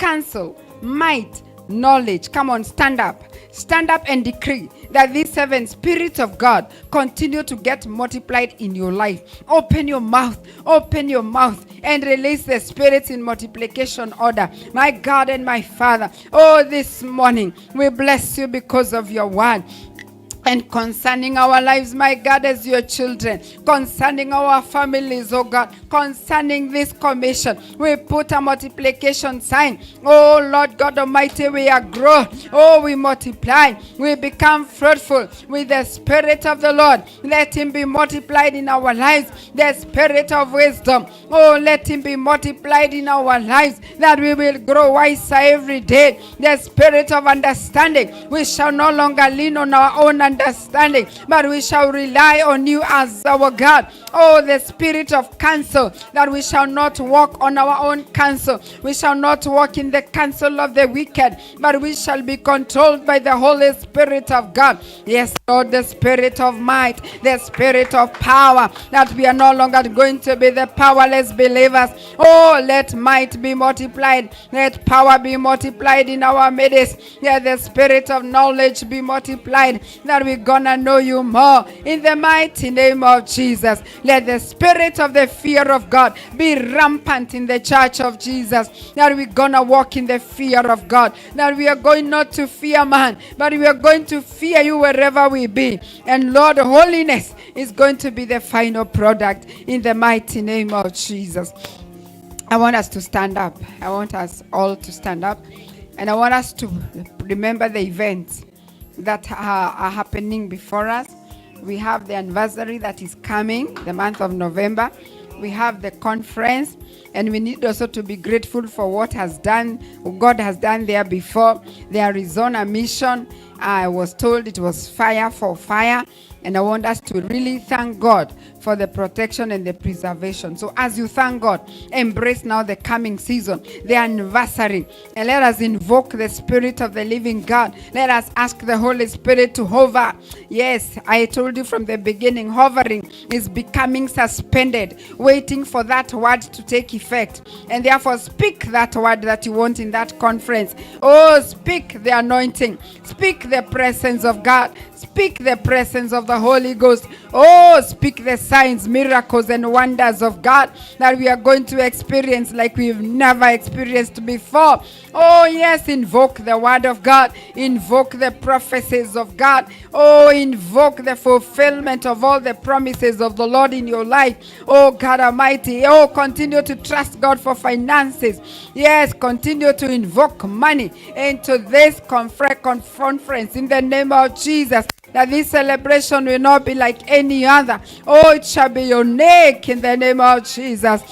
counsel, might, knowledge. Come on, stand up. Stand up and decree that these 7 spirits of God continue to get multiplied in your life. Open your mouth and release the spirits in multiplication order. My God and my Father, this morning we bless you because of your word. And concerning our lives, my God, as your children, concerning our families, oh God, concerning this commission, we put a multiplication sign. Oh Lord God Almighty, we are grown. Oh, we multiply. We become fruitful with the Spirit of the Lord. Let him be multiplied in our lives. The Spirit of wisdom. Oh, let him be multiplied in our lives, that we will grow wiser every day. The Spirit of understanding. We shall no longer lean on our own understanding, but we shall rely on you as our God. Oh, the Spirit of counsel, that we shall not walk on our own counsel. We shall not walk in the counsel of the wicked, but we shall be controlled by the Holy Spirit of God. Yes, Lord, the Spirit of might, the Spirit of power, that we are no longer going to be the powerless believers. Oh, let might be multiplied. Let power be multiplied in our midst. Let the Spirit of knowledge be multiplied, that we're gonna know you more. In the mighty name of Jesus, let the spirit of the fear of God be rampant in the church of Jesus, that we're gonna walk in the fear of God, that we are going not to fear man, but we are going to fear you wherever we be. And Lord, holiness is going to be the final product in the mighty name of Jesus. I want us to stand up. I want us all to stand up, and I want us to remember the events that are happening before us. We have the anniversary that is coming, the month of November. We have the conference, and we need also to be grateful for what God has done there before. The Arizona mission, I was told it was fire for fire, and I want us to really thank God for the protection and the preservation. So as you thank God, embrace now the coming season, the anniversary, and let us invoke the Spirit of the living God. Let us ask the Holy Spirit to hover. Yes, I told you from the beginning, hovering is becoming suspended, waiting for that word to take effect. And therefore, speak that word that you want in that conference. Oh, speak the anointing. Speak the presence of God. Speak the presence of the Holy Ghost. Oh, speak the signs, miracles, and wonders of God that we are going to experience like we've never experienced before. Oh, yes, invoke the word of God. Invoke the prophecies of God. Oh, invoke the fulfillment of all the promises of the Lord in your life. Oh, God Almighty. Oh, continue to trust God for finances. Yes, continue to invoke money into this conference in the name of Jesus. That this celebration will not be like any other. Oh, it shall be unique in the name of Jesus.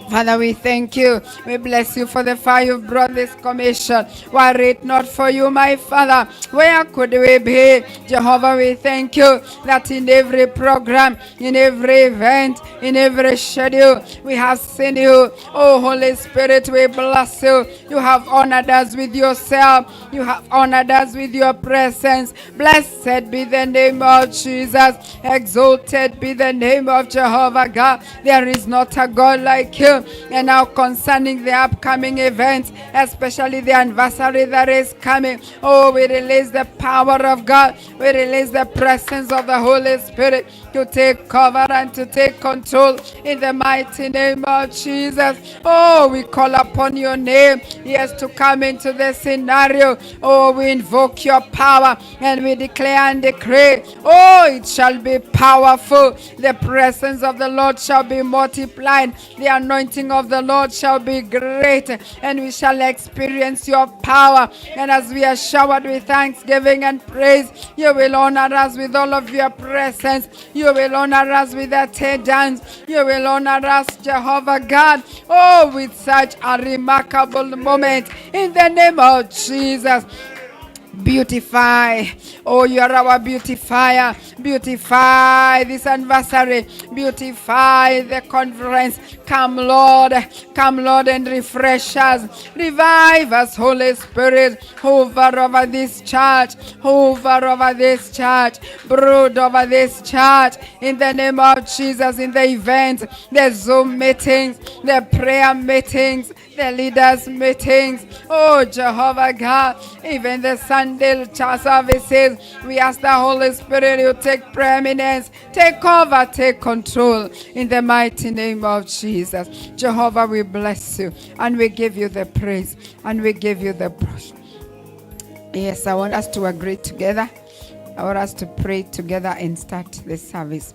Father, we thank you. We bless you for the fire you've brought this commission. Were it not for you, my Father, where could we be? Jehovah, we thank you that in every program, in every event, in every schedule, we have seen you. Oh, Holy Spirit, we bless you. You have honored us with yourself. You have honored us with your presence. Blessed be the name of Jesus. Exalted be the name of Jehovah God. There is not a God like you. And now concerning the upcoming events, especially the anniversary that is coming, oh, we release the power of God. We release the presence of the Holy Spirit to take cover and to take control in the mighty name of Jesus. Oh, we call upon your name, yes, to come into the scenario. Oh, we invoke your power and we declare and decree, oh, it shall be powerful. The presence of the Lord shall be multiplied. The anointing of the Lord shall be great, and we shall experience your power. And as we are showered with thanksgiving and praise, you will honor us with all of your presence. You will honor us with attendance. You will honor us, Jehovah God, oh, with such a remarkable moment in the name of Jesus. Beautify. Oh, you are our beautifier. Beautify this anniversary. Beautify the conference. Come, Lord. Come, Lord, and refresh us. Revive us, Holy Spirit. Hover over this church. Hover over this church. Brood over this church. In the name of Jesus, in the events, the Zoom meetings, the prayer meetings, the leaders meetings. Oh, Jehovah God, even the Sunday church services, we ask the Holy Spirit, you take preeminence, take over, take control in the mighty name of Jesus. Jehovah, we bless you and we give you the praise and we give you the praise. Yes, I want us to agree together. I want us to pray together and start the service.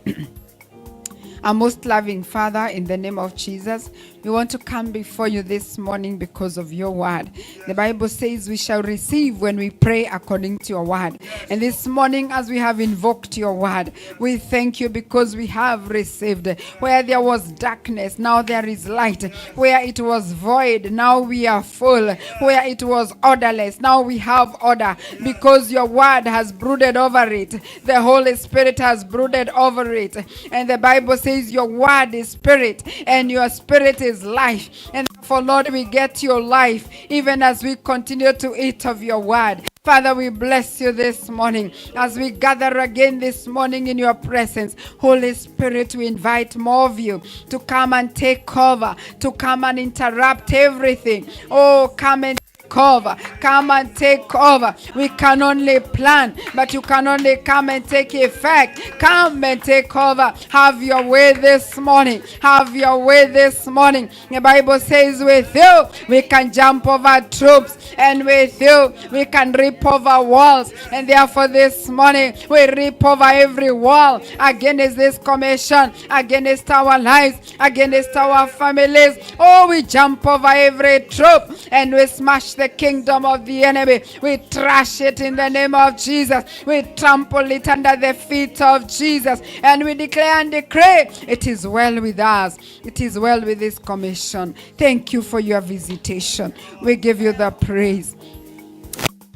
Our most loving Father, in the name of Jesus, we want to come before you this morning because of your word. The Bible says we shall receive when we pray according to your word. And this morning, as we have invoked your word, we thank you because we have received. Where there was darkness, now there is light. Where it was void, now we are full. Where it was orderless, now we have order. Because your word has brooded over it. The Holy Spirit has brooded over it. And the Bible says your word is spirit and your spirit is life. And therefore, Lord, we get your life even as we continue to eat of your word. Father, we bless you this morning as we gather again this morning in your presence. Holy Spirit, we invite more of you to come and take over, to come and interrupt everything. Oh, come and over. Come and take over. We can only plan, but you can only come and take effect. Come and take over. Have your way this morning. Have your way this morning. The Bible says with you, we can jump over troops, and with you, we can rip over walls. And therefore this morning, we rip over every wall against this commission, against our lives, against our families. Oh, we jump over every troop and we smash the kingdom of the enemy. We trash it in the name of Jesus. We trample it under the feet of Jesus. And we declare and decree, it is well with us. It is well with this commission. Thank you for your visitation. We give you the praise.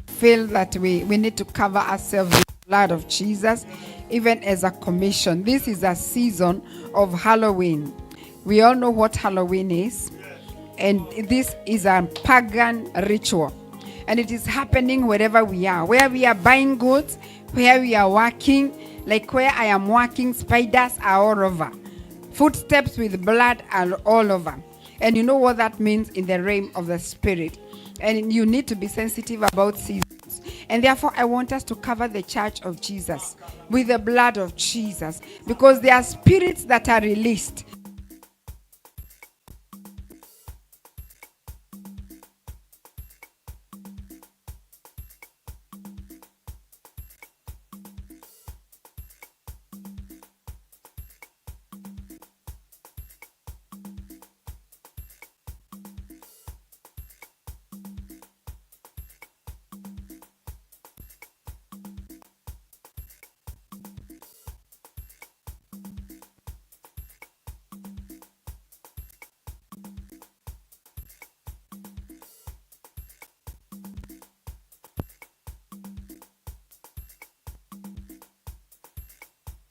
Feel that we need to cover ourselves with the blood of Jesus, even as a commission. This is a season of Halloween. We all know what Halloween is. And this is a pagan ritual. And it is happening wherever we are. Where we are buying goods, where we are working, like where I am working, spiders are all over. Footsteps with blood are all over. And you know what that means in the realm of the spirit. And you need to be sensitive about seasons. And therefore, I want us to cover the church of Jesus with the blood of Jesus. Because there are spirits that are released.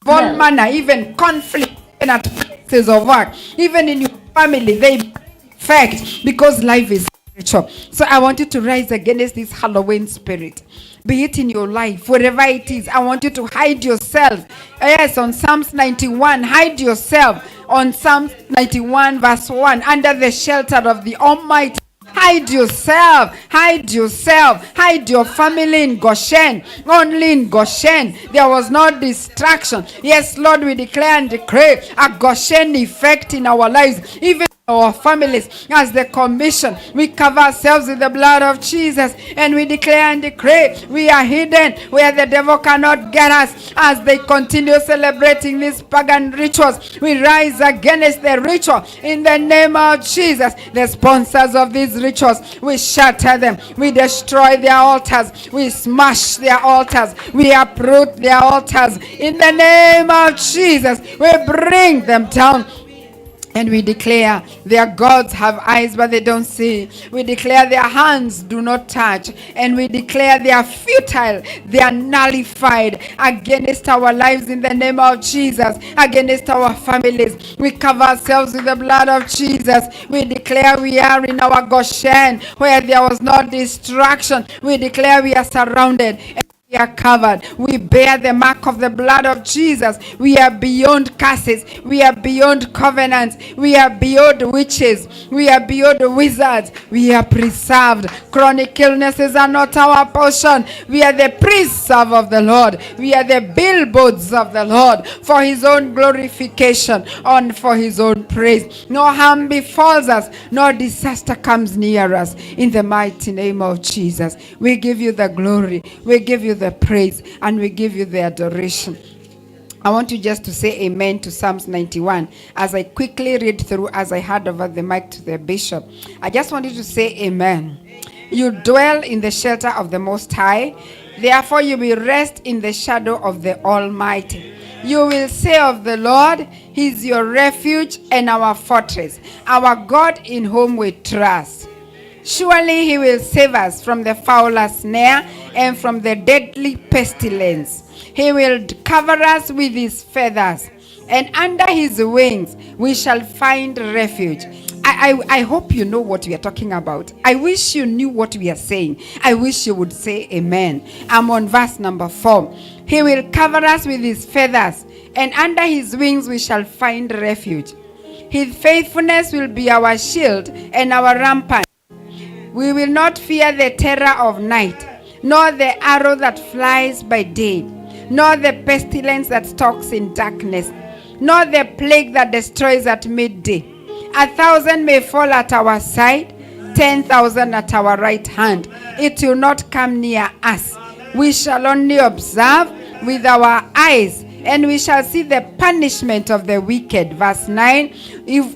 All manner, even conflict, even at places of work, even in your family, they affect because life is spiritual. So I want you to rise against this Halloween spirit. Be it in your life, wherever it is. I want you to hide yourself. Yes, on Psalms 91, hide yourself. On Psalms 91 verse 1, under the shelter of the Almighty. Hide yourself, hide yourself, hide your family in Goshen. Only in Goshen there was no distraction. Yes, Lord, we declare and decree a Goshen effect in our lives, even our families. As the commission, we cover ourselves with the blood of Jesus, and we declare and decree we are hidden where the devil cannot get us. As they continue celebrating these pagan rituals, we rise against the ritual in the name of Jesus. The sponsors of these rituals, we shatter them, we destroy their altars, we smash their altars, we uproot their altars in the name of Jesus. We bring them down And we declare their gods have eyes but they don't see. We declare their hands do not touch. And we declare they are futile. They are nullified against our lives in the name of Jesus. Against our families. We cover ourselves with the blood of Jesus. We declare we are in our Goshen where there was no distraction. We declare we are surrounded. We are covered. We bear the mark of the blood of Jesus. We are beyond curses. We are beyond covenants. We are beyond witches. We are beyond wizards. We are preserved. Chronic illnesses are not our portion. We are the preserve of the Lord. We are the billboards of the Lord for his own glorification and for his own praise. No harm befalls us. No disaster comes near us. In the mighty name of Jesus, we give you the glory. We give you the praise, and we give you the adoration. I want you just to say amen to Psalms 91 as I quickly read through, as I hand over the mic to the bishop. I just want you to say amen. You dwell in the shelter of the Most High, therefore you will rest in the shadow of the Almighty. You will say of the Lord, he is your refuge and our fortress, our God in whom we trust. Surely he will save us from the fowler's snare and from the deadly pestilence. He will cover us with his feathers, and under his wings we shall find refuge. I hope you know what we are talking about. I wish you knew what we are saying. I wish you would say amen. I'm on verse number 4. He will cover us with his feathers, and under his wings we shall find refuge. His faithfulness will be our shield and our rampart. We will not fear the terror of night, nor the arrow that flies by day, nor the pestilence that stalks in darkness, nor the plague that destroys at midday. 1,000 may fall at our side, 10,000 at our right hand. It will not come near us. We shall only observe with our eyes, and we shall see the punishment of the wicked. Verse 9,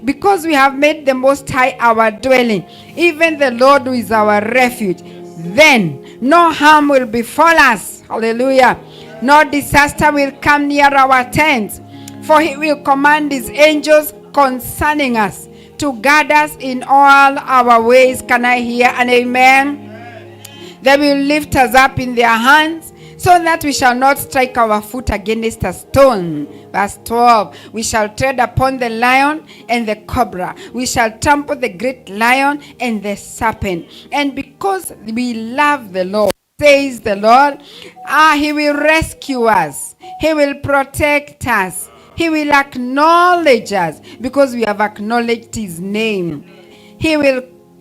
because we have made the Most High our dwelling, even the Lord who is our refuge, then no harm will befall us. Hallelujah. No disaster will come near our tents, for he will command his angels concerning us to guard us in all our ways. Can I hear an amen? They will lift us up in their hands, so that we shall not strike our foot against a stone. Verse 12, we shall tread upon the lion and the cobra. We shall trample the great lion and the serpent. And because we love the Lord, says the Lord, he will rescue us. He will protect us. He will acknowledge us because we have acknowledged his name.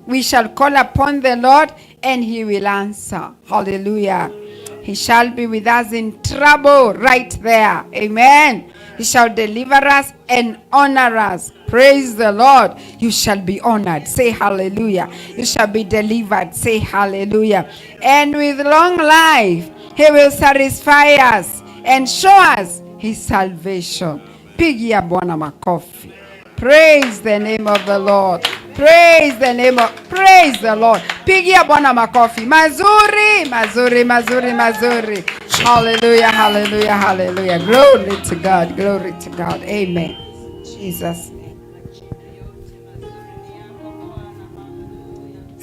We shall call upon the Lord and he will answer. Hallelujah. He shall be with us in trouble, right there. Amen. He shall deliver us and honor us. Praise the Lord. You shall be honored. Say hallelujah. You shall be delivered. Say hallelujah. And with long life, he will satisfy us and show us his salvation. Pigia Bwana makofi. Praise the name of the Lord. Praise the Lord. Pigia Bwana makofi. Mazuri, mazuri, mazuri, mazuri. Hallelujah, hallelujah, hallelujah. Glory to God, glory to God. Amen. Jesus' name.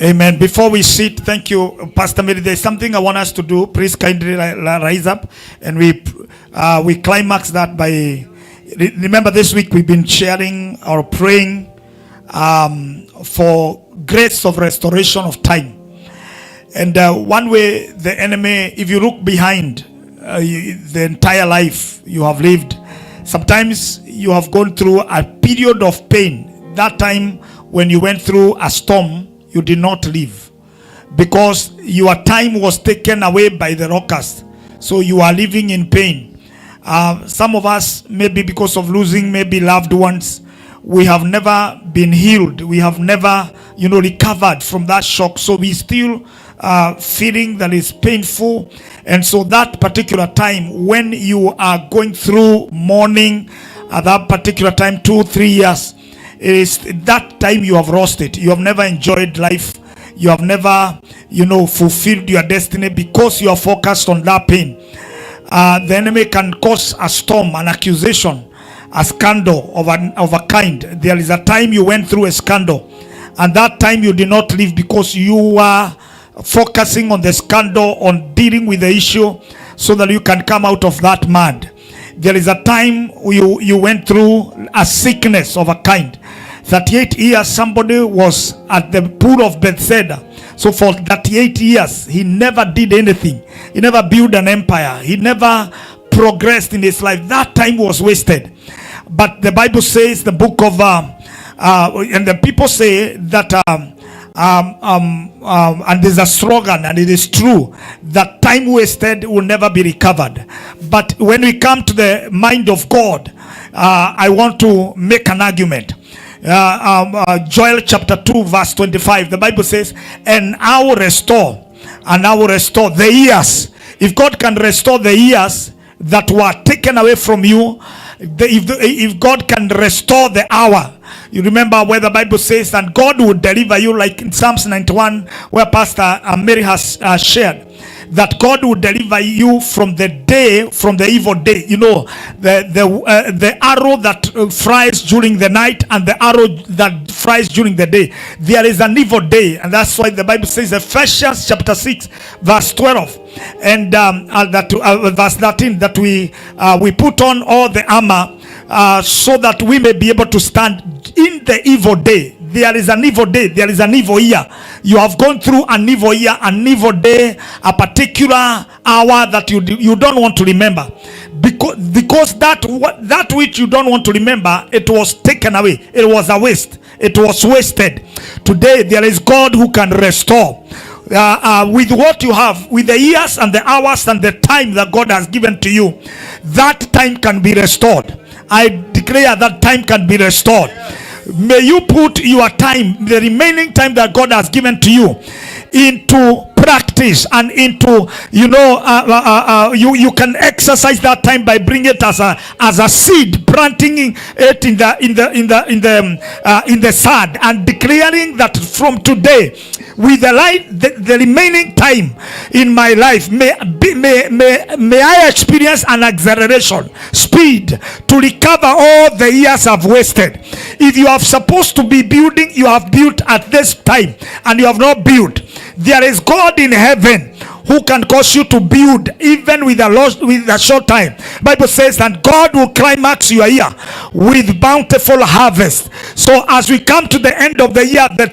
Amen. Before we sit, thank you, Pastor Mary. There's something I want us to do. Please kindly rise up, and we climax that by. Remember, this week we've been sharing or praying for grace of restoration of time. And one way the enemy, if you look behind the entire life you have lived, sometimes you have gone through a period of pain. That time when you went through a storm, you did not live because your time was taken away by the locusts. So you are living in pain. Some of us, maybe because of losing maybe loved ones, we have never been healed. We have never, recovered from that shock. So we still feeling that is painful. And so that particular time when you are going through mourning, at that particular time, 2-3 years, it is that time you have lost it. You have never enjoyed life. You have never, fulfilled your destiny because you are focused on that pain. The enemy can cause a storm, an accusation, a scandal of a kind. There is a time you went through a scandal, and that time you did not live because you were focusing on the scandal, on dealing with the issue, so that you can come out of that mud. There is a time you went through a sickness of a kind. 38 years somebody was at the pool of Bethesda. So for 38 years he never did anything. He never built an empire. He never progressed in his life. That time was wasted. But the Bible says, the book of and the people say that and there's a slogan, and it is true, that time wasted will never be recovered. But when we come to the mind of God, I want to make an argument. Joel chapter 2 verse 25, the Bible says, and I will restore the years. If God can restore the years that were taken away from you, if God can restore the hour. You remember where the Bible says that God will deliver you, like in Psalms 91, where Pastor Mary has shared, that God will deliver you from the evil day. You know, the arrow that flies during the night and the arrow that flies during the day. There is an evil day, and that's why the Bible says, Ephesians chapter 6 verse 12 and verse 13, that we put on all the armor so that we may be able to stand in the evil day. There is an evil day. There is an evil year. You have gone through an evil year, an evil day, a particular hour that you don't want to remember, because that which you don't want to remember, it was taken away. It was a waste. It was wasted. Today there is God who can restore. With what you have, with the years and the hours and the time that God has given to you, that time can be restored. I declare that time can be restored. May you put your time, the remaining time that God has given to you, into practice and into, you can exercise that time by bringing it as a seed, planting it in the sand, and declaring that from today, with the remaining time in my life, may I experience an acceleration, speed, to recover all the years I've wasted. If you are supposed to be building, you have built at this time and you have not built, there is God in heaven who can cause you to build even with a short time. Bible says that God will climax your year with bountiful harvest. So as we come to the end of the year, the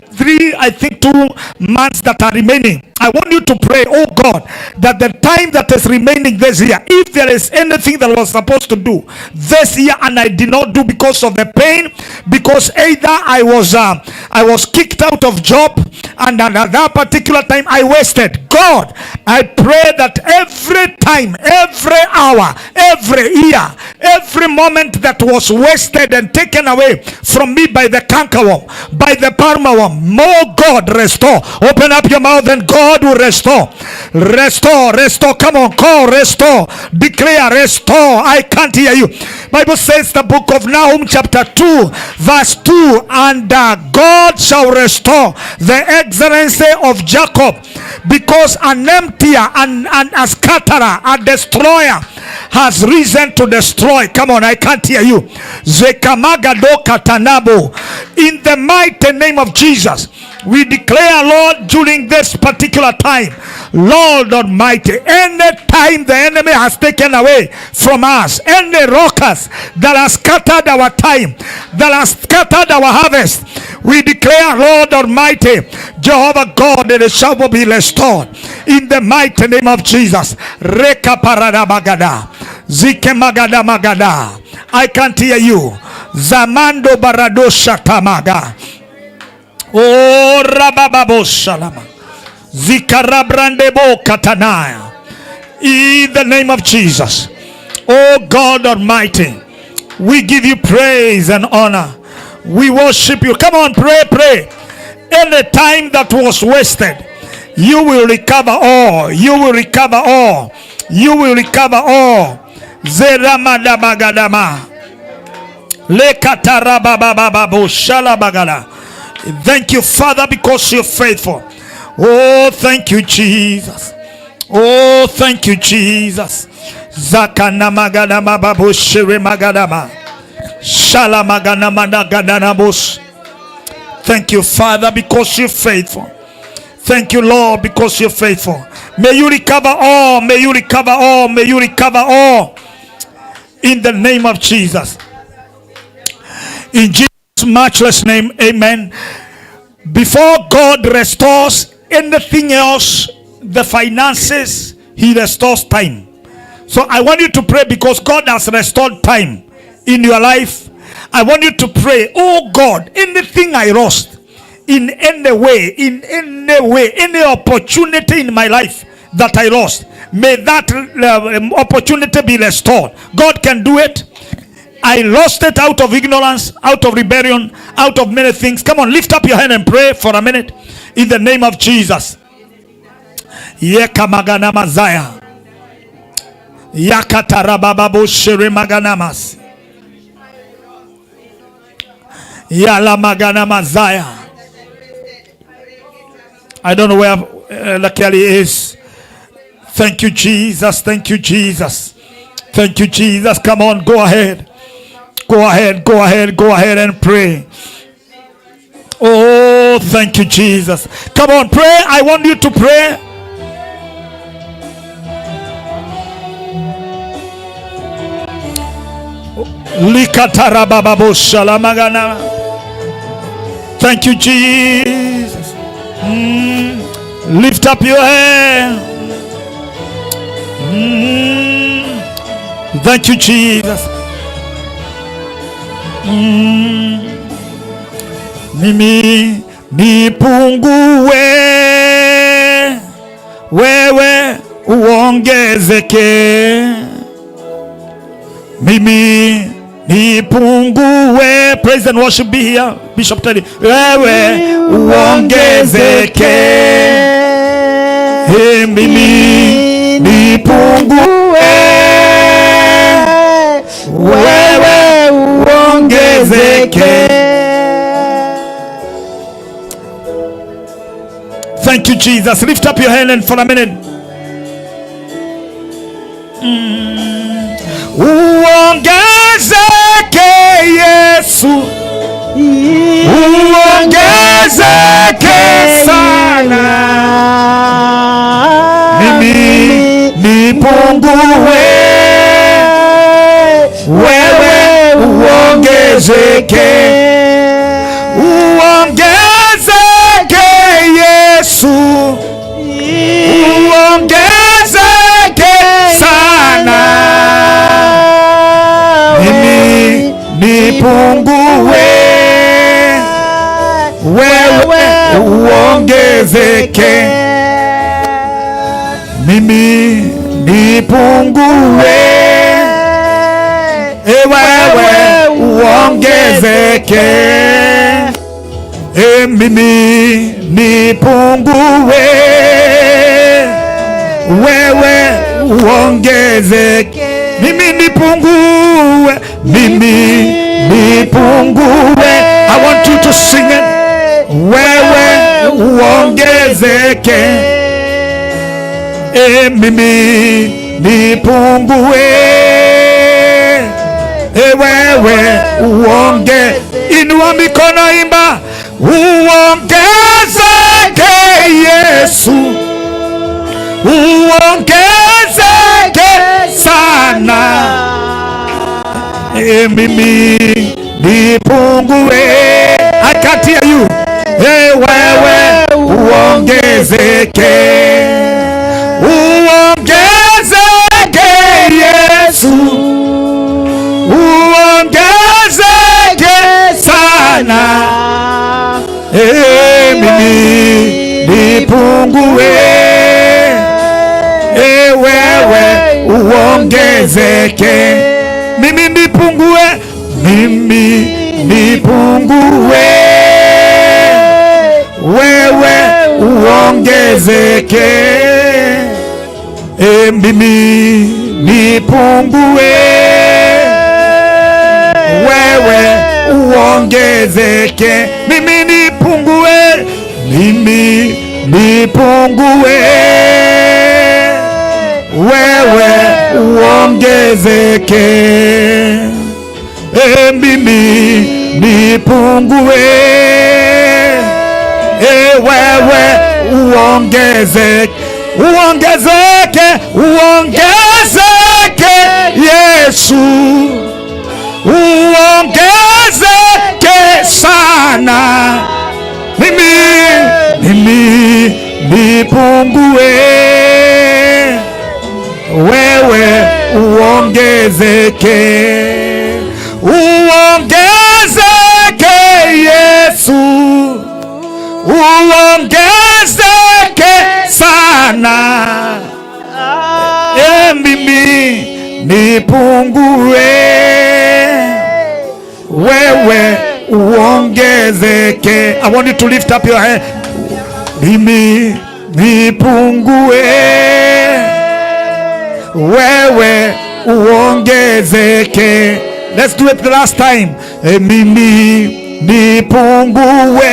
2 months that are remaining, I want you to pray, oh God, that the time that is remaining this year, if there is anything that I was supposed to do this year and I did not do because of the pain, because either I was kicked out of job, and at that particular time I wasted, God, I pray that every time, every hour, every year, every moment that was wasted and taken away from me by the cankerworm, by the palmerworm, more God, restore. Open up your mouth and God will restore. Restore, restore. Come on, call, restore. Declare, restore. I can't hear you. Bible says, the book of Nahum chapter 2 verse 2, and God shall restore the excellency of Jacob, because an emptier and a scatterer, a destroyer, has risen to destroy. Come on, I can't hear you. Zekamagado katanabo. In the mighty name of Jesus, we declare, Lord, during this particular time, Lord Almighty, any time the enemy has taken away from us, any rockers that has scattered our time, that has scattered our harvest, we declare, Lord Almighty, Jehovah God, it shall be restored in the mighty name of Jesus. Reka parada magada, zike magada magada. I can't hear you. Zamando barado shatamaga. Oh, rabababo shalama. Zikarabrandebo katanaya. In the name of Jesus. Oh God Almighty, we give you praise and honor. We worship you. Come on, pray, pray. Any time that was wasted, you will recover all. You will recover all. You will recover all. Zeramadamagadama. Lekatarababababo shalabagala. Thank you, Father, because you're faithful. Oh, thank you, Jesus. Oh, thank you, Jesus. Zakana magadama babu shiri magadama. Shalamaganamanaganabush. Thank you, Father, because you're faithful. Thank you, Lord, because you're faithful. May you recover all. May you recover all. May you recover all. In the name of Jesus. In Jesus' matchless name, amen. Before God restores anything else, the finances, He restores time. So I want you to pray, because God has restored time in your life. I want you to pray, oh God, anything I lost in any way, any opportunity in my life that I lost, may that opportunity be restored. God can do it. I lost it out of ignorance, out of rebellion, out of many things. Come on, lift up your hand and pray for a minute in the name of Jesus. Yekamagana mazaya. Yakatarababo shere maganamas. Yala magana mazaya. I don't know where Lakeli is. Thank you, Jesus. Thank you, Jesus. Thank you, Jesus. Come on, go ahead. Go ahead, go ahead, go ahead and pray. Oh, thank you, Jesus. Come on, pray. I want you to pray. Thank you, Jesus. Lift up your hand. Thank you, Jesus. Mimi nipungue, wewe uongezeke. Mimi nipungue. Praise and worship be here. Bishop Teddy. Wewe uongezeke. Mimi nipungue, wewe uongezeke. Thank you, Jesus. Lift up your hand and for a minute. Uongezeke Yesu, uongezeke sana. Mimi nipungue, wewe uongezeke. Uongezeke Yesu, uongezeke sana. Mimi nipungue, wewe uongezeke. Mimi nipungue, wewe uongezeke. Mimi nipungue, wewe uongezeke. Mimi nipungue, mimi nipungue. I want you to sing it. Wewe uongezeke. Mimi nipungue, wewe uongezeke. Inua mikono, imba. Uongezeke Yesu, uongezeke sana. Mimi nipungue. I can't hear you. Wewe uongezeke. Uongezeke Yesu, uongezeke sana. Mimi nipungue, wewe uongezeke. Mimi nipungue, mimi nipungue, wewe uongezeke. Mimi nipungue, wewe uongezeke. Mimi nipungue, mimi nipungue, wewe uongezeke. mimi nipungue, wewe uongezeke, uongezeke, uongezeke Yesu, uongezeke sana, mimi nipungue, wewe uongezeke, uongezeke Yesu, uongezeke sana, mimi nipungue, wewe uongezeke. I want you to lift up your hand. Mimi nipungue, wewe uongezeke. Let's do it the last time. Mimi nipungue,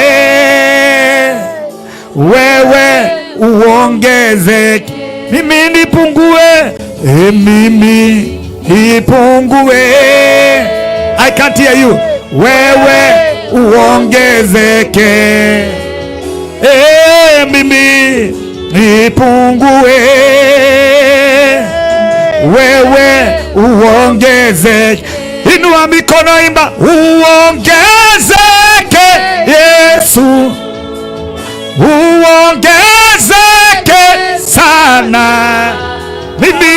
wewe uongezeke. Mimi nipungue, mimi nipungue. I can't hear you. Wewe uongezeke, mimi nipungue, wewe uongezeke. Inua mikono, imba uongezeke Yesu, uongezeke sana, mimi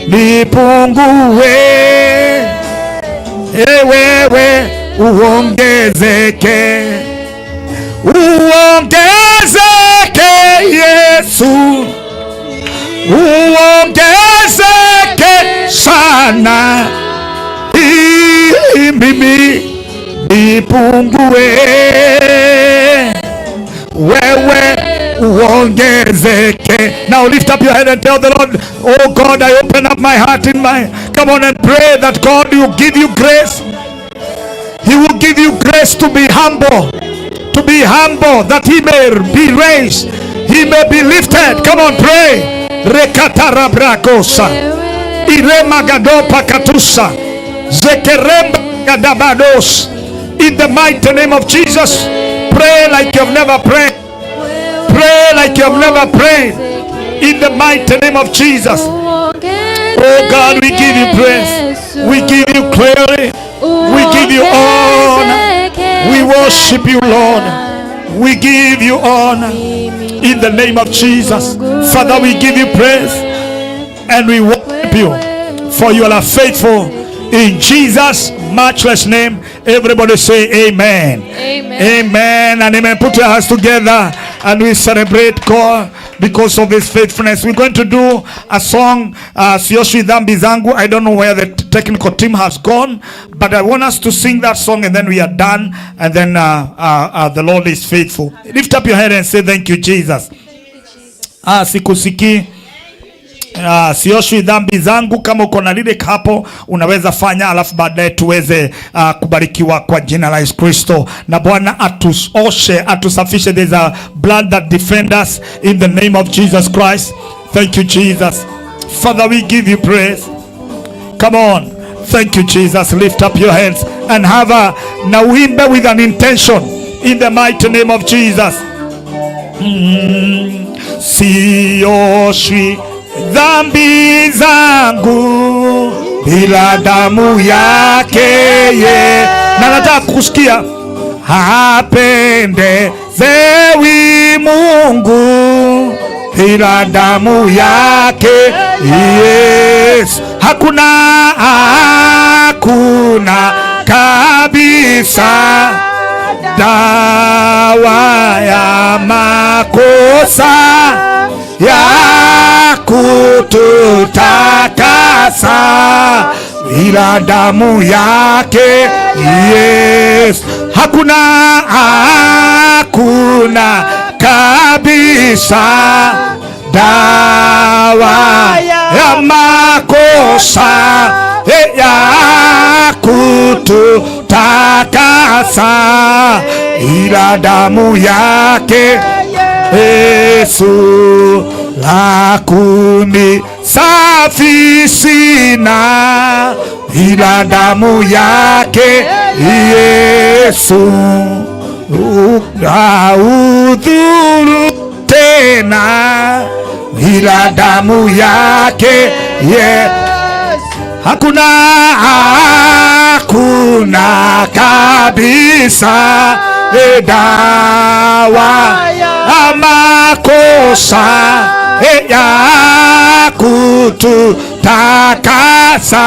nipungue, wewe uongezeke, uongezeke Yesu, uongezeke sana, mimi nipungue, wewe uongezeke. Now lift up your head and tell the Lord, oh God, I open up my heart in my, come on and pray that God will give you grace. He will give you grace to be humble, that he may be raised, he may be lifted. Come on, pray. Rekatara brakosa, irema gadopa katusa, zekeremba gadabados. In the mighty name of Jesus, pray like you have never prayed. Pray like you have never prayed. In the mighty name of Jesus. Oh God, we give you praise. We give you glory. We give you honor. We worship you, Lord. We give you honor. In the name of Jesus. Father, we give you praise. And we worship you. For you are faithful. In Jesus' matchless name, everybody say amen. Amen. Amen and amen. Put your hands together and we celebrate God because of his faithfulness. We're going to do a song, Sioshwi Dhambi Zangu. I don't know where the technical team has gone, but I want us to sing that song and then we are done. And then the Lord is faithful. Lift up your head and say thank you, Jesus. Sikusiki. Sioshwi dhambi zangu. Kama uko na lile hapo unaweza fanya, alafu baadaye tuweze kubarikiwa kwa jina la Yesu Kristo. Na Bwana atuoshe, atusafishe. There's a blood that defends us in the name of Jesus Christ. Thank you, Jesus. Father, we give you praise. Come on. Thank you, Jesus. Lift up your hands and have a nauimbe with an intention in the mighty name of Jesus. Sioshwi dhambi zangu bila damu yake ye. Na nataka kusikia hapendezewi Mungu bila damu yake yes. Hakuna kabisa dawa ya makosa ya kututakasa bila damu yake yes. Hakuna kabisa dawa ya makosa ya kututakasa ila damu yake Yesu la kunisafisha safi sina, ila damu yake Yesu. Haudhuru tena, ila damu yake hakuna kabisa dawa makosa ya kututakasa,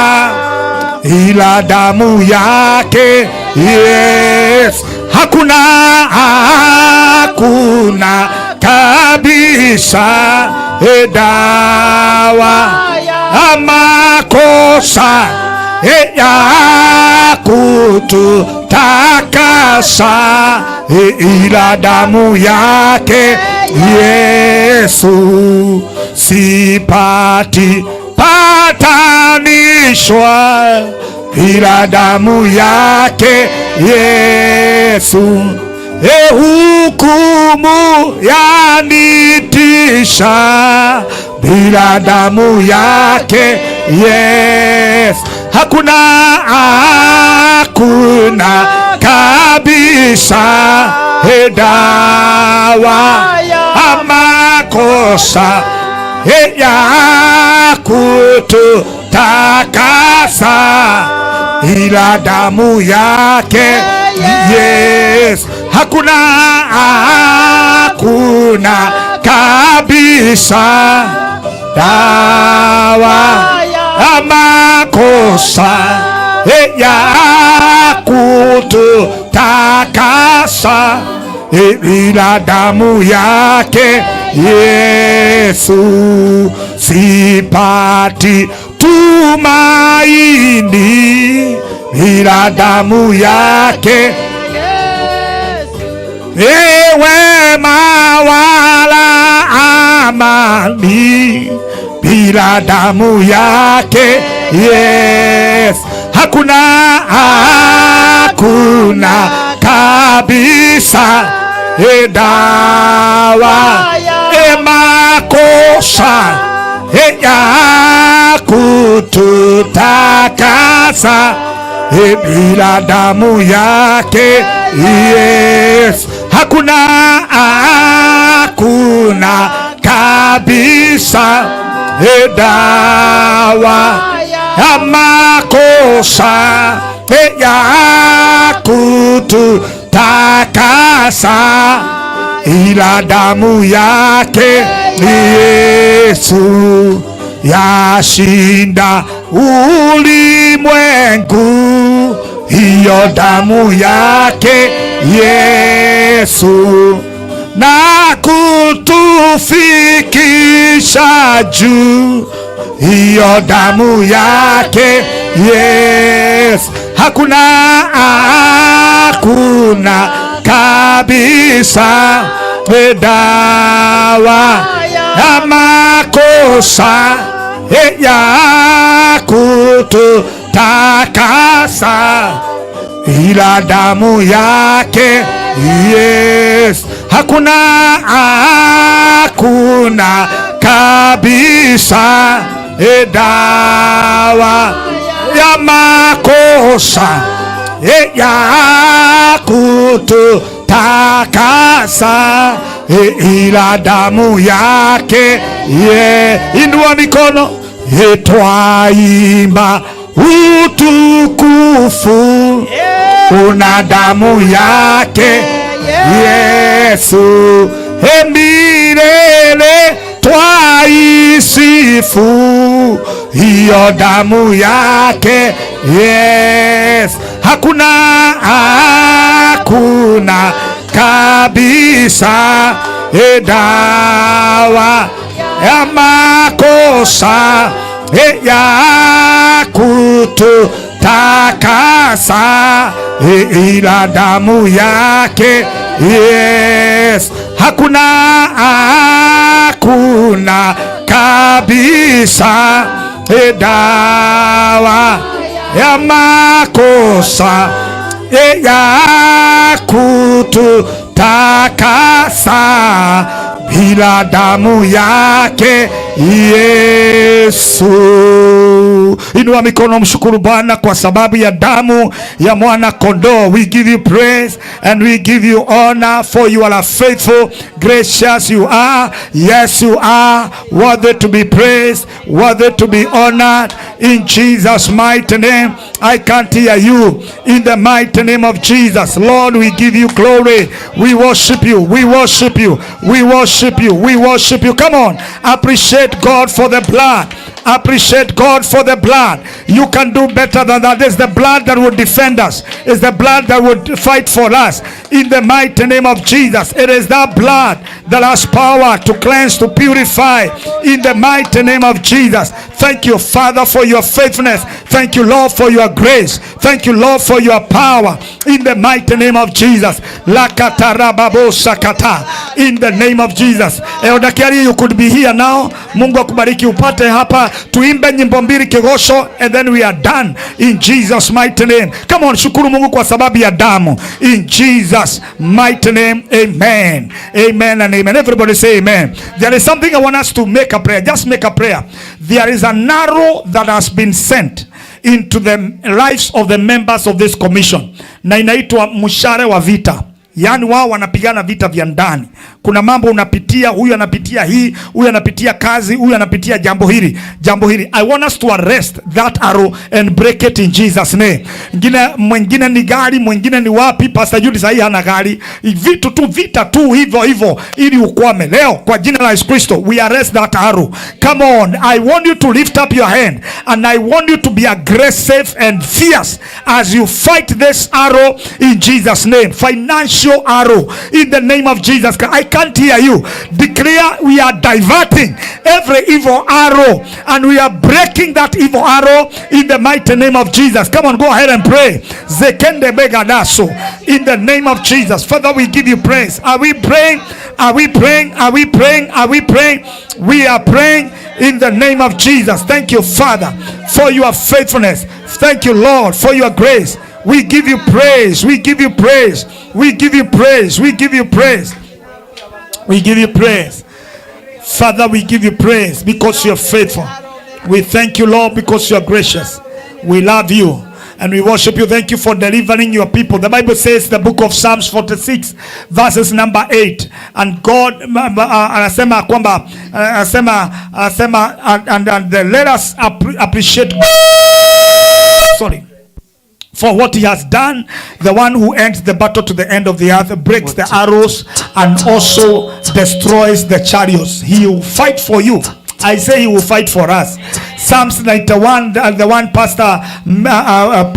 ila damu yake Yesu. Hakuna kabisa dawa makosa ya kututakasa, ila damu yake Yesu. Sipati patanishwa, ila damu yake Yesu. Hukumu yanitisha, bila damu yake Yesu. Hakuna kabisa dawa makosa ya kututakasa, ila damu yake Yesu. Hakuna kabisa dawa makosa ya kututakasa, ila damu yake Yesu. Sipati tumaini, ila damu yake wema wala amani, bila damu yake Yesu. Hakuna kabisa dawa makosa ya kututakasa, bila damu yake Yesu. Hakuna kabisa dawa ya makosa ya kututakasa, ila damu yake Yesu. Yashinda ulimwengu, hiyo damu yake Yesu, na kutufikisha juu, hiyo damu yake Yesu. Hakuna kabisa dawa ya makosa ya kututakasa, ila damu yake Yesu. Hakuna kabisa dawa ya makosa ya kututakasa, ila damu yake Inua mikono. Twaimba utukufu una damu yake Yesu, milele twaisifu hiyo damu yake Yesu. Hakuna kabisa dawa ya makosa ya kututakasa, ila damu yake Yesu. Hakuna kabisa dawa ya makosa ya kututakasa, bila damu yake Yesu. Inua mikono, mshukuru Bwana kwa sababu ya damu ya mwana kondoo. We give you praise and we give you honor, for you are faithful, gracious you are. Yes, you are worthy to be praised, worthy to be honored. In Jesus' mighty name, I can't hear you. In the mighty name of Jesus, Lord, we give you glory. We worship you. We worship you. We worship you. We worship you. Come on, appreciate God for the blood. Appreciate God for the blood. You can do better than that. It's the blood that would defend us. It's the blood that would fight for us. In the mighty name of Jesus, it is that blood that has power to cleanse, to purify. In the mighty name of Jesus. Thank you, Father, for your faithfulness. Thank you, Lord, for your grace. Thank you, Lord, for your power. In the mighty name of Jesus. In the name of Jesus. Eodakiari, you could be here now. Mungu akubariki, upate hapa. Tuimbe nyimbo mbili kigosho, and then we are done. In Jesus' mighty name. Come on, shukuru Mungu kwa sababu ya damu. In Jesus' mighty name. Amen. Amen and amen. Everybody say amen. There is something I want us to make a prayer. Just make a prayer. There is an arrow that has been sent into the lives of the members of this commission, na inaitwa mshale wa vita. Yaani wao wanapigana vita vya ndani. Kuna mambo unapitia, huyu anapitia hii, huyu anapitia kazi, huyu anapitia jambo hili. I want us to arrest that arrow and break it in Jesus name. Mwingine ni gari, mwingine ni wapi, Pastor Judy sahi hana gari. Vita tu hivyo ili ukwame. Leo kwa jina la Yesu Kristo, we arrest that arrow. Come on, I want you to lift up your hand and I want you to be aggressive and fierce as you fight this arrow in Jesus name. Financial arrow in the name of Jesus. I can't hear you. Declare we are diverting every evil arrow and we are breaking that evil arrow in the mighty name of Jesus. Come on, go ahead and pray. Zekende begadaso in the name of Jesus. Father, we give you praise. Are we praying? Are we praying? Are we praying? Are we praying? We are praying in the name of Jesus. Thank you, Father, for your faithfulness. Thank you, Lord, for your grace. We give you praise. We give you praise. We give you praise. We give you praise. We give you praise. Father, we give you praise because you are faithful. We thank you, Lord, because you are gracious. We love you and we worship you. Thank you for delivering your people. The Bible says, the book of Psalms 46 verses number 8, and God anasema kwamba and let us appreciate for what he has done. The one who ends the battle to the end of the earth, breaks the arrows and also destroys the chariots. He will fight for you. I say he will fight for us. Psalms 91, the one Pastor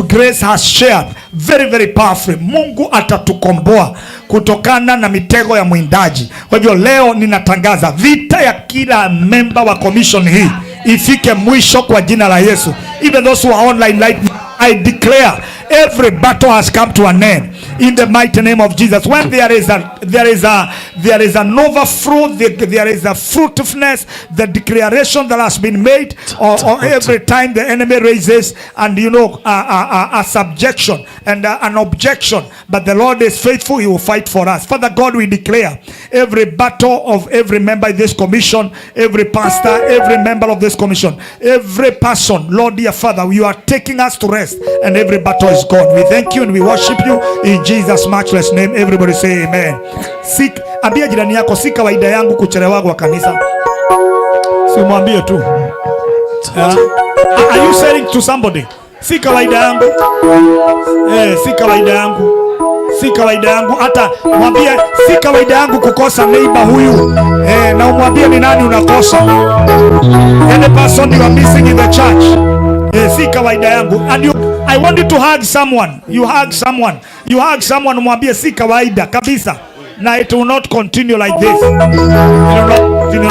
Grace has shared, very very powerful. Mungu atatukomboa kutokana na mitego ya mwindaji. Kwa hivyo leo ninatangaza vita ya kila member wa commission hii ifike mwisho kwa jina la Yesu. Even those who are online right now, I declare every battle has come to an end in the mighty name of Jesus. When there is an overflow, there is a fruitfulness, the declaration that has been made, or every time the enemy raises and a subjection and an objection, but the Lord is faithful, he will fight for us. Father God, we declare every battle of every member in this commission, every pastor, every member of this commission, every person, Lord dear Father, you are taking us to rest and every battle is gone. We thank you and we worship you in Jesus' matchless name. Everybody say amen. Ambia jirani yako, si kawaida yangu kuchelewa kwa kanisa. Si mwambie tu. Are you saying to somebody? Si kawaida yangu. Si kawaida yangu. Si kawaida yangu. Hata mwambie si kawaida yangu kukosa neighbor huyu. Na umwambie ni nani unakosa. Any person you are missing in the church. Si kawaida yangu. And I want you to hug someone. You hug someone. You hug someone, mwambie si kawaida kabisa. Now it will not continue like this. It will not continue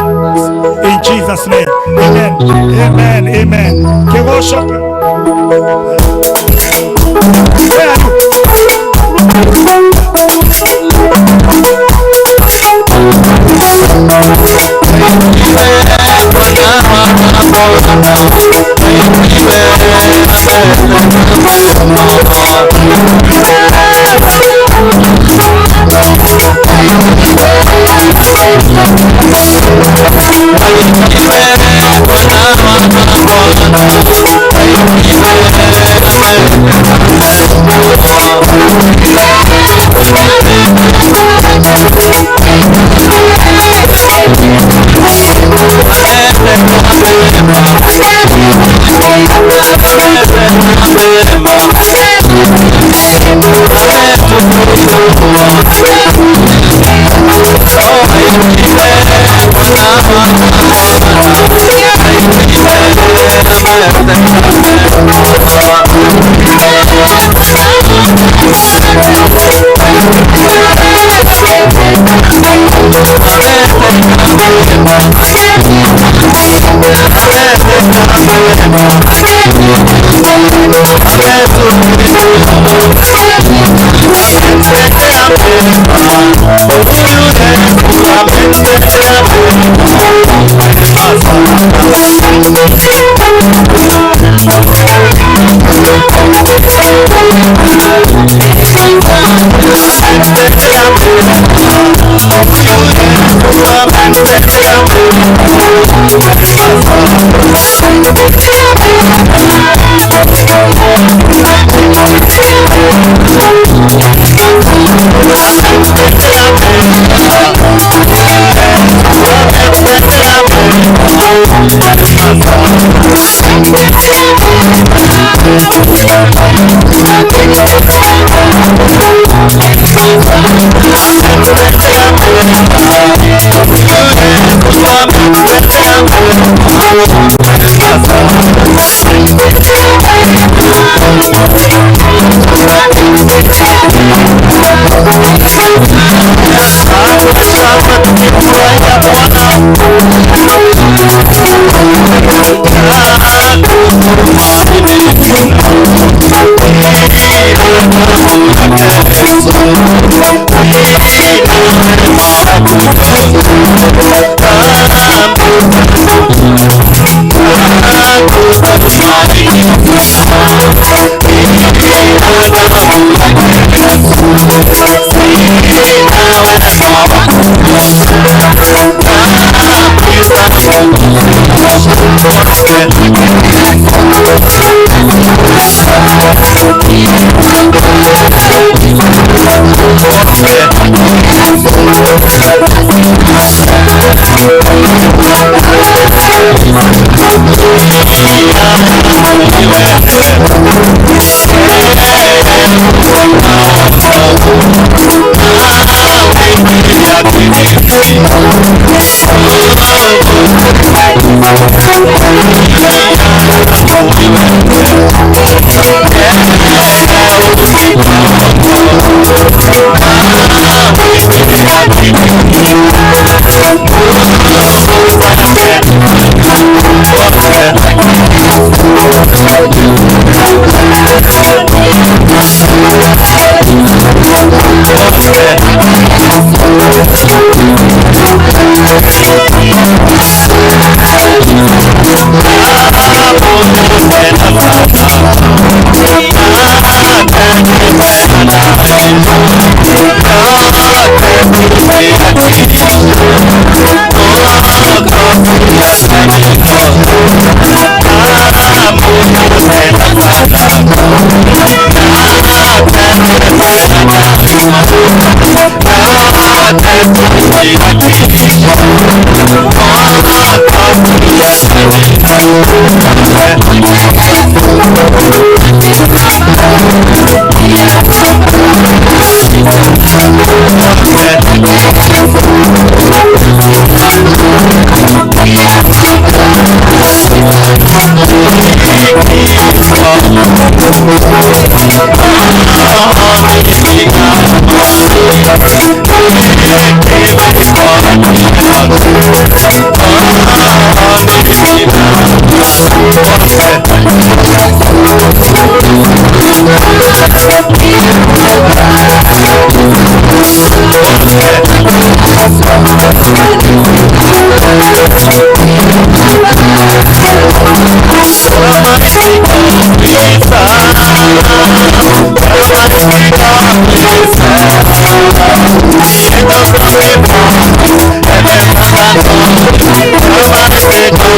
in Jesus' name. Amen. Amen. Amen. Everybody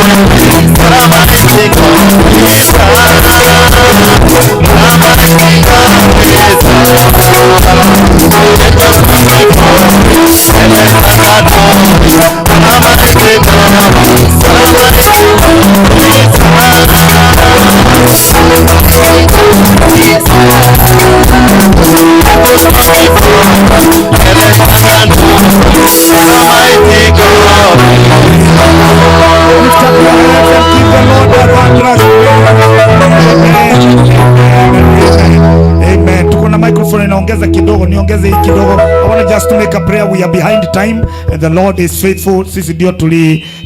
ongeza kidogo, niongeze hii kidogo. I want just to make a prayer. We are behind time and the Lord is faithful. Sisi ndio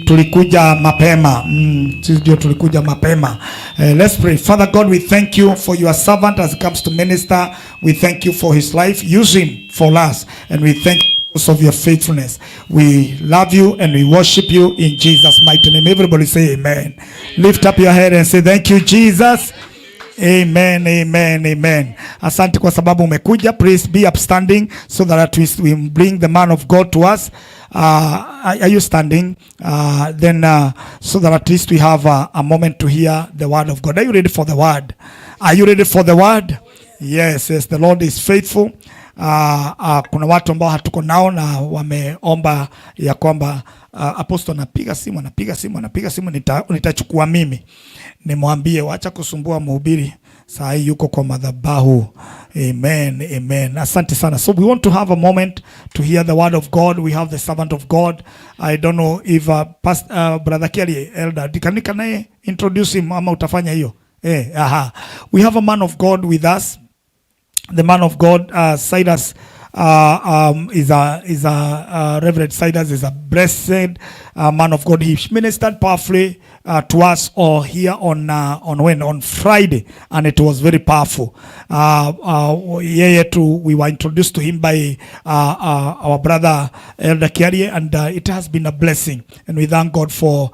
tulikuja mapema. Sisi ndio tulikuja mapema. Let's pray. Father God, we thank you for your servant as he comes to minister. We thank you for his life. Use him for us, and we thank you of your faithfulness. We love you and we worship you in Jesus' mighty name. Everybody say amen. Lift up your head and say thank you, Jesus. Amen, amen, amen. Asante kwa sababu umekuja. Please be upstanding so that at least we bring the man of God to us. Are you standing? So that at least we have a moment to hear the word of God. Are you ready for the word? Are you ready for the word? Yes, yes, the Lord is faithful. Kuna watu ambao hatuko nao na wameomba ya kwamba apostle anapiga simu, nitachukua mimi nimwambie wacha kusumbua mhubiri, saa hii yuko kwa madhabahu. Amen, amen. Asante sana. So we want to have a moment to hear the word of God. We have the servant of God. I don't know if brother Kelly elder can I introduce him ama utafanya hiyo? We have a man of God with us. The man of God, Silas, is a Reverend Silas is a blessed man of God. He ministered powerfully to us all here on Friday, and it was very powerful. We were introduced to him by our brother Elder Kiarie, and it has been a blessing. And we thank God for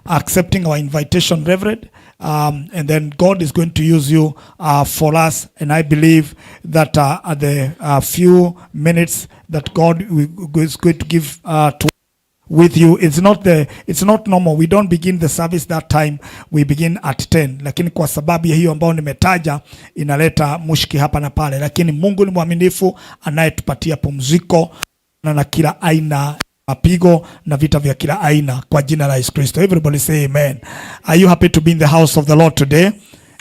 accepting our invitation, Reverend. And then God is going to use you for us, and I believe that at the few minutes that God is going to give to with you, it's not normal. We don't begin the service that time, we begin at 10, lakini kwa sababu ya hiyo ambao nimetaja inaleta mushki hapa na pale, lakini Mungu ni mwaminifu anayetupatia pumziko na kila aina mapigo na vita vya kila aina kwa jina la Yesu Kristo. Everybody say amen. Are you happy to be in the house of the Lord today?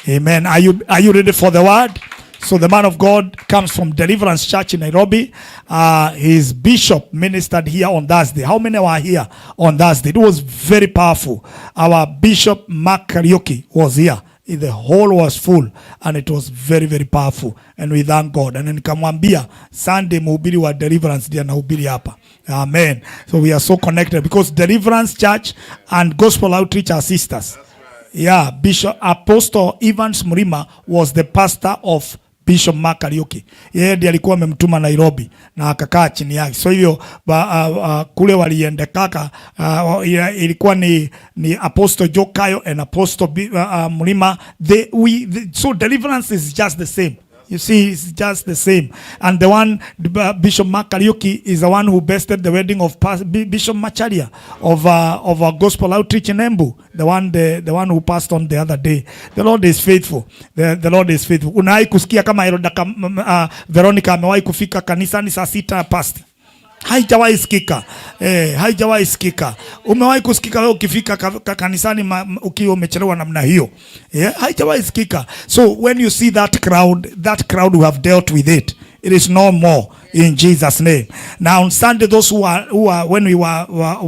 Amen. Are you ready for the word? So the man of God comes from Deliverance Church in Nairobi. His bishop ministered here on Thursday. How many were here on Thursday? It was very powerful. Our bishop Mark Karaoke was here. The hall was full and it was very, very powerful, and we thank God. And nikamwambia Sunday mhubiri wa Deliverance ndiye anahubiri hapa. Amen. So we are so connected because Deliverance Church and Gospel Outreach are sisters. Yeah, Bishop Apostle Evans Murima was the pastor of Bishop Mark Karaoke. Yeye ndiye alikuwa amemtuma Nairobi na akakaa chini yake. So hivyo kule walienda kaka ilikuwa ni Apostle Jokayo and Apostle Murima. So Deliverance is just the same. You see, it's just the same. And the one, Bishop Mark Karaoke is the one who bested the wedding of Bishop Macharia of our Gospel Outreach in Embu. The one who passed on the other day. The Lord is faithful. The Lord is faithful. Unawahi kusikia kama Veronica amewahi kufika kanisani saa 6 past? Haijawahi sikika. Haijawahi sikika. Umewahi kusikika wewe ukifika kanisani ukiwa umechelewa namna hiyo? Haijawahi sikika. So when you see that crowd who have dealt with it. It is no more in Jesus' name. Now on Sunday, those who are when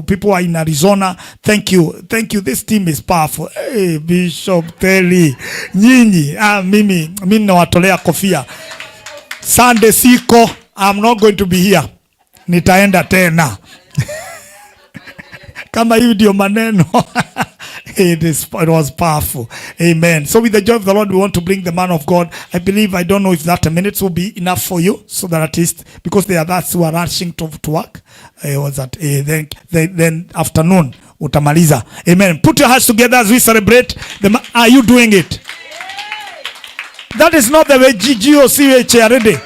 people are in Arizona, thank you. This team is powerful. Hey, Bishop Telly, nyinyi, mimi nawatolea kofia. Sunday siko, I'm not going to be here. Nitaenda tena. Kama hivi ndio maneno. It was powerful. Amen. So with the joy of the Lord, we want to bring the man of God. I don't know if that minutes will be enough for you, so that at least, because they are that who are rushing to work, was that then afternoon utamaliza. Amen. Put your hands together as we celebrate. Are you doing it? That is not the way GOC already.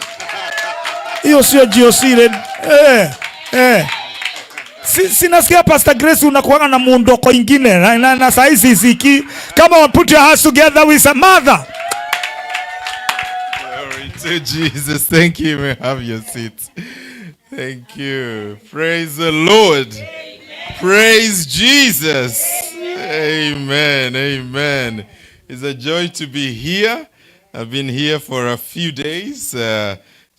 Hiyo sio GOC ready. Sinasikia Pastor Grace unakuanga na muondoko ingine na saizi siki. Come on, put your hands together with some mother. Glory to Jesus. Thank you. You may have your seats. Thank you. Praise the Lord. Amen. Praise Jesus. Amen. Amen. It's a joy to be here. I've been here for a few days,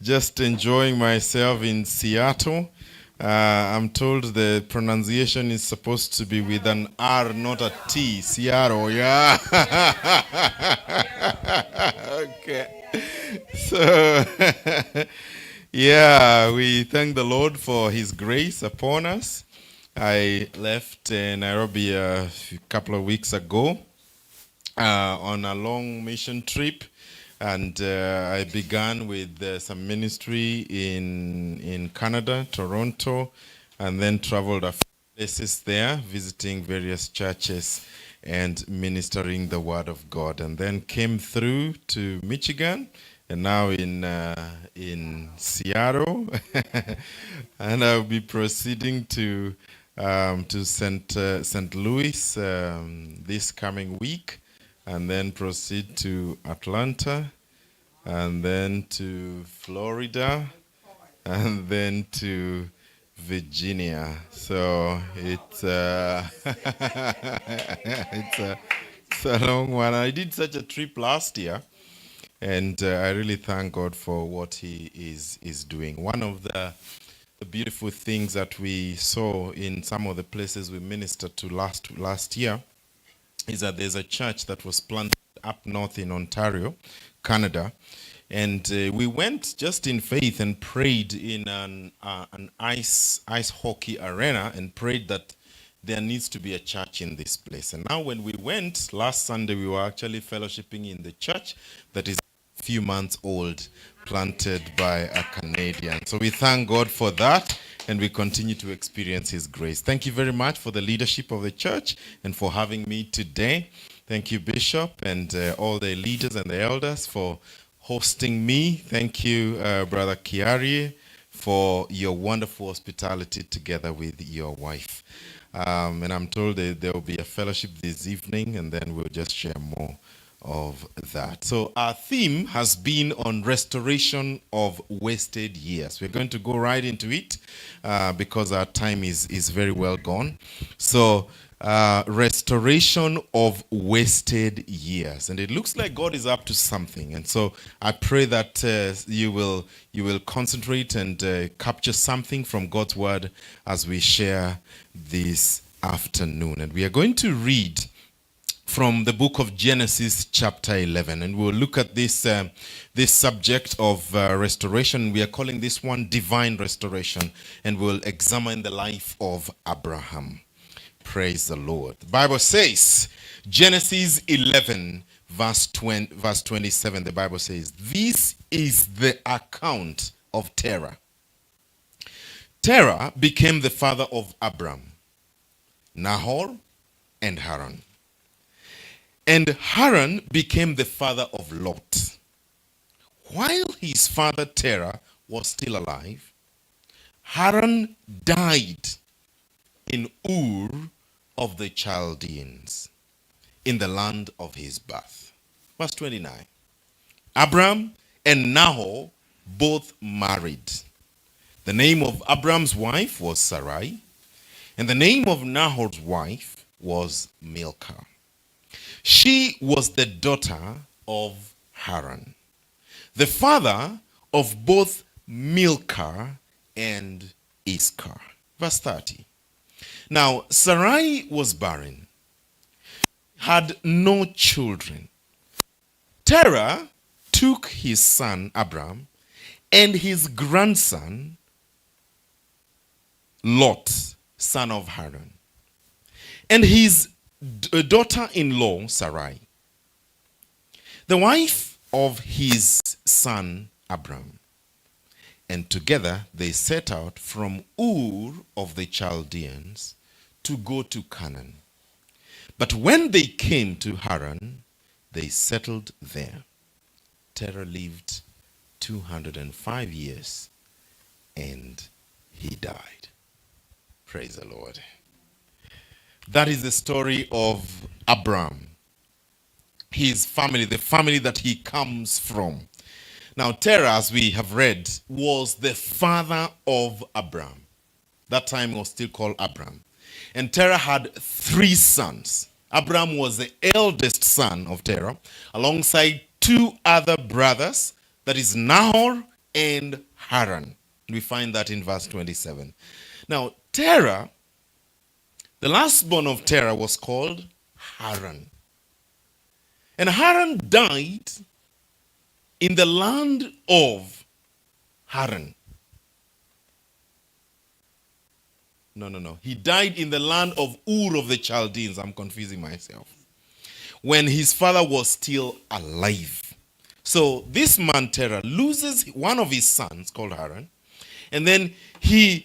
just enjoying myself in Seattle. I'm told the pronunciation is supposed to be with an R, not a T. Seattle, yeah. Okay. So, yeah, we thank the Lord for His grace upon us. I left Nairobi a couple of weeks ago on a long mission trip, and I began with some ministry in Canada, Toronto, and then traveled a few places there, visiting various churches and ministering the word of God, and then came through to Michigan, and now in Seattle, and I'll be proceeding to St. Louis this coming week, and then proceed to Atlanta, and then to Florida, and then to Virginia. So it's it's a long one. I did such a trip last year, and I really thank God for what He is doing. One of the beautiful things that we saw in some of the places we ministered to last year is that there's a church that was planted up north in Ontario, Canada, and we went just in faith and prayed in an ice hockey arena and prayed that there needs to be a church in this place. And now when we went last Sunday, we were actually fellowshipping in the church that is a few months old, planted by a Canadian. So we thank God for that, and we continue to experience His grace. Thank you very much for the leadership of the church and for having me today. Thank you, Bishop, and all the leaders and the elders for hosting me. Thank you, Brother Kiari, for your wonderful hospitality together with your wife. And I'm told that there will be a fellowship this evening, and then we'll just share more of that. So our theme has been on restoration of wasted years. We're going to go right into it because our time is very well gone. So restoration of wasted years, and it looks like God is up to something. And so I pray that you will concentrate and capture something from God's word as we share this afternoon. And we are going to read from the book of Genesis chapter 11, and we'll look at this this subject of restoration. We are calling this one divine restoration, and we'll examine the life of Abraham. Praise the Lord. The Bible says, Genesis 11 verse 27, the Bible says, this is the account of Terah. Terah became the father of Abram, Nahor, and Haran. And Haran became the father of Lot. While his father Terah was still alive, Haran died in Ur of the Chaldeans, in the land of his birth. Verse 29. Abram and Nahor both married. The name of Abram's wife was Sarai, and the name of Nahor's wife was Milcah. She was the daughter of Haran, the father of both Milcah and Iscah. Verse 30. Now Sarai was barren, had no children. Terah took his son Abram and his grandson Lot, son of Haran, and his daughter-in-law Sarai, the wife of his son Abram, and together they set out from Ur of the Chaldeans to go to Canaan. But when they came to Haran, they settled there. Terah lived 205 years, and he died. Praise the Lord. That is the story of Abram, his family, the family that he comes from. Now, Terah, as we have read, was the father of Abram. That time was still called Abram. And Terah had 3 sons. Abram was the eldest son of Terah, alongside 2 other brothers, that is Nahor and Haran. We find that in verse 27. Now, Terah, the lastborn of Terah, was called Haran. And Haran died in the land of Haran. No. He died in the land of Ur of the Chaldeans. I'm confusing myself. When his father was still alive. So this man Terah loses one of his sons called Haran, and then the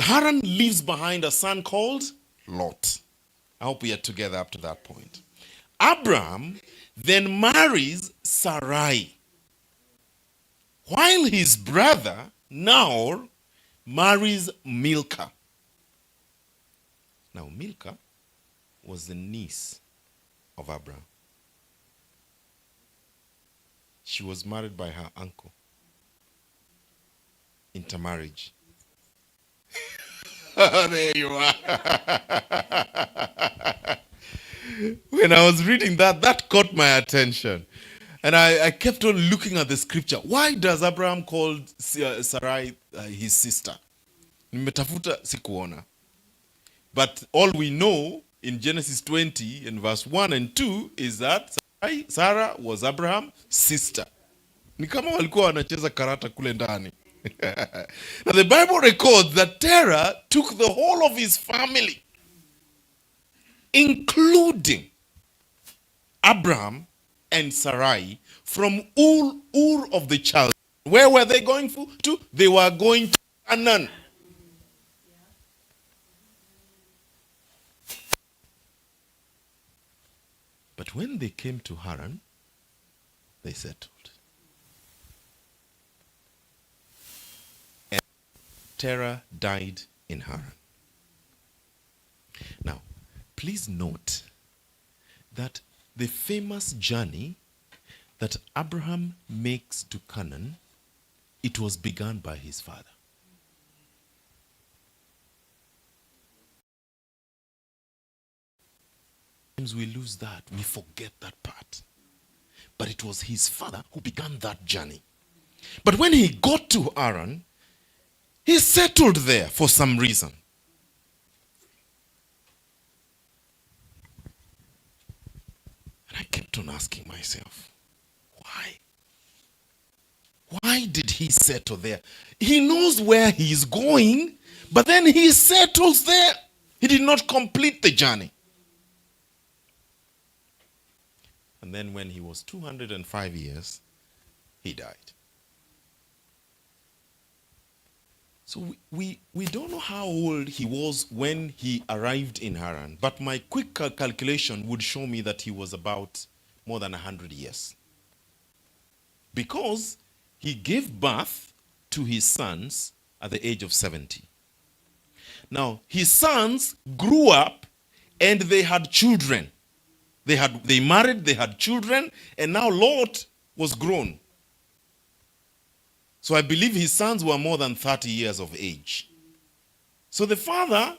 Haran leaves behind a son called Lot. I hope we are together up to that point. Abraham then marries Sarai, while his brother Nahor marries Milcah. Now Milcah was the niece of Abraham. She was married by her uncle. Intermarriage. There you are. When I was reading that caught my attention. And I kept on looking at the scripture. Why does Abraham call Sarai his sister? Nimetafuta sikuona. But all we know in Genesis 20 and verse 1 and 2 is that Sarah was Abraham's sister. Ni kama walikuwa wanacheza karata kule ndani. Now the Bible records that Terah took the whole of his family, including Abraham and Sarai, from Ur of the Chaldeans. Where were they going to? They were going to Canaan. But when they came to Haran, they settled. And Terah died in Haran. Now, please note that the famous journey that Abraham makes to Canaan, it was begun by his father. Sometimes we lose that, we forget that part. But it was his father who began that journey. But when he got to Haran, he settled there for some reason. And I kept on asking myself, why? Why did he settle there? He knows where he's going, but then he settles there. He did not complete the journey. And then when he was 205 years, he died. So we don't know how old he was when he arrived in Haran, but my quick calculation would show me that he was about more than 100 years. Because he gave birth to his sons at the age of 70. Now, his sons grew up and they had children. They married, they had children, and now Lot was grown. So I believe his sons were more than 30 years of age. So the father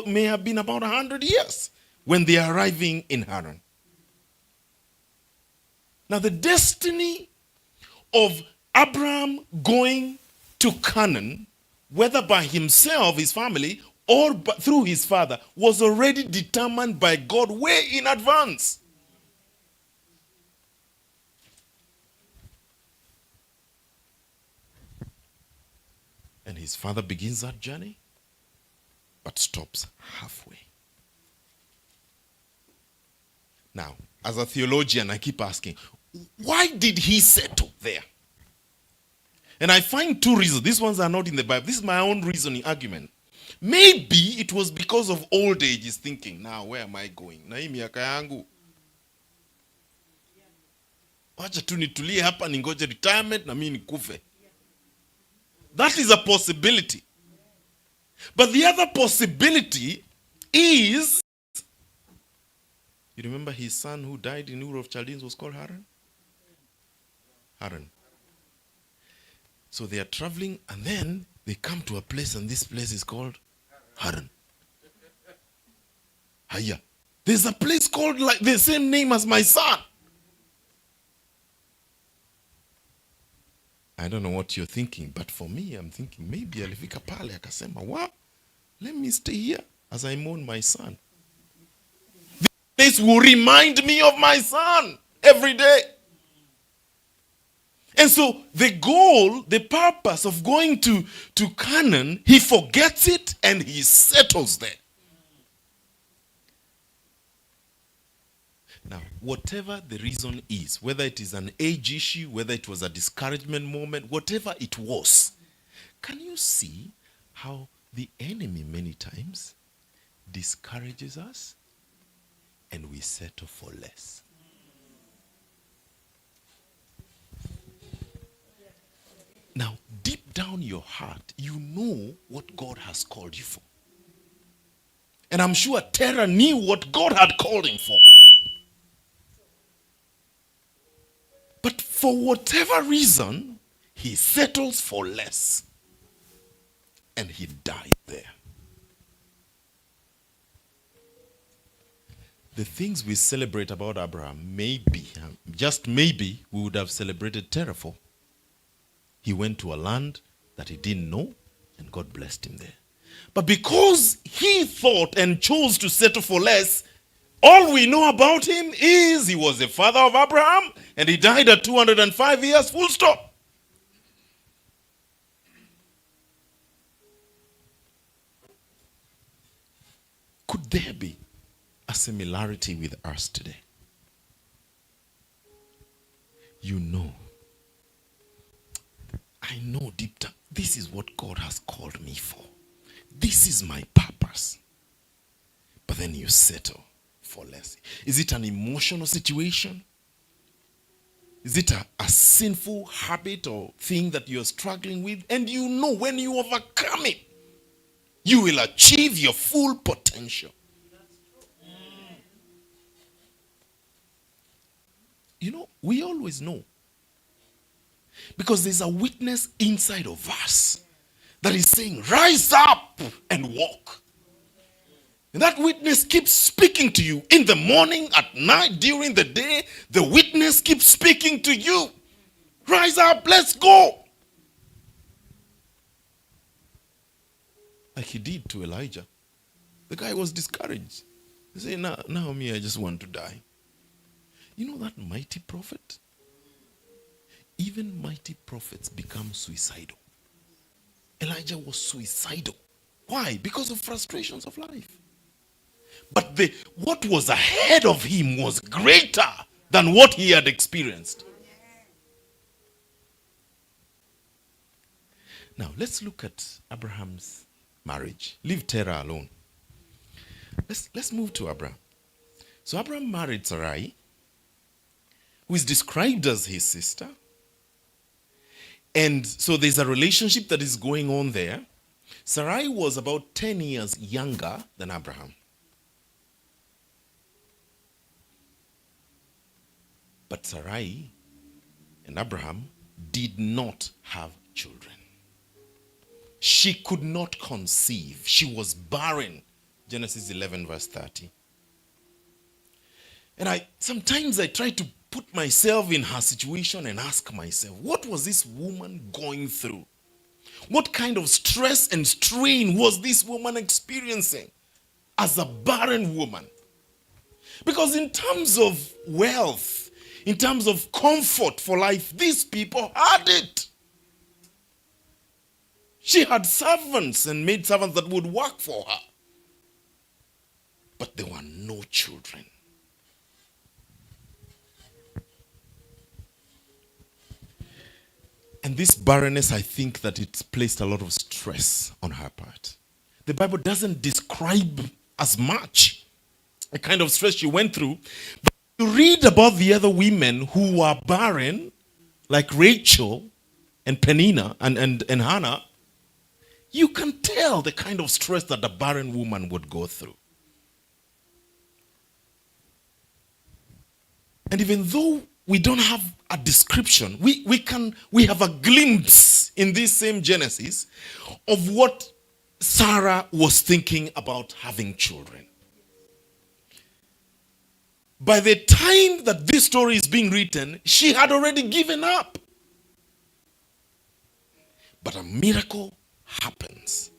may have been about 100 years when they are arriving in Haran. Now the destiny of Abraham going to Canaan, whether by himself, his family, or through his father, was already determined by God way in advance. And his father begins that journey, but stops halfway. Now, as a theologian, I keep asking, why did he settle there? And I find two reasons. These ones are not in the Bible. This is my own reasoning argument. Maybe it was because of old age. He's thinking, now where am I going? Na hii miaka yangu. Wacha tu nitulie hapa ningoje retirement na mimi nikufe. That is a possibility. But the other possibility is, you remember his son who died in Ur of Chaldeans was called Haran? Haran. So they are traveling and then they come to a place and this place is called Haran. Haya. There's a place called like the same name as my son. I don't know what you're thinking, but for me, I'm thinking maybe alifika pale akasema, what? Let me stay here as I mourn my son. This will remind me of my son every day. And so the goal, the purpose of going to Canaan, he forgets it and he settles there. Now, whatever the reason is, whether it is an age issue, whether it was a discouragement moment, whatever it was, can you see how the enemy many times discourages us and we settle for less? Now, deep down your heart, you know what God has called you for. And I'm sure Terah knew what God had called him for. But for whatever reason, he settles for less. And he died there. The things we celebrate about Abraham, maybe, just maybe, we would have celebrated Terah for. He went to a land that he didn't know, and God blessed him there. But because he thought and chose to settle for less, all we know about him is he was the father of Abraham, and he died at 205 years, full stop. Could there be a similarity with us today? You know, I know deep down, this is what God has called me for. This is my purpose. But then you settle for less. Is it an emotional situation? Is it a sinful habit or thing that you're struggling with? And you know when you overcome it, you will achieve your full potential. You know, we always know. Because there's a witness inside of us that is saying, rise up and walk. And that witness keeps speaking to you in the morning, at night, during the day. The witness keeps speaking to you. Rise up, let's go. Like he did to Elijah. The guy was discouraged. He said, now me, I just want to die. You know that mighty prophet? Even mighty prophets become suicidal. Elijah was suicidal. Why? Because of frustrations of life. But what was ahead of him was greater than what he had experienced. Now, let's look at Abraham's marriage. Leave Terah alone. Let's move to Abraham. So Abraham married Sarai, who is described as his sister. And so there's a relationship that is going on there. Sarai was about 10 years younger than Abraham. But Sarai and Abraham did not have children. She could not conceive. She was barren. Genesis 11 verse 30. And sometimes I try to put myself in her situation and ask myself, what was this woman going through? What kind of stress and strain was this woman experiencing as a barren woman? Because in terms of wealth, in terms of comfort for life, these people had it. She had servants and maid servants that would work for her. But there were no children. And this barrenness, I think that it placed a lot of stress on her part. The Bible doesn't describe as much the kind of stress she went through. But you read about the other women who were barren, like Rachel and Peninnah and Hannah, you can tell the kind of stress that a barren woman would go through. And even though we don't have a description, we have a glimpse in this same Genesis of what Sarah was thinking about having children. By the time that this story is being written, she had already given up. But a miracle happens.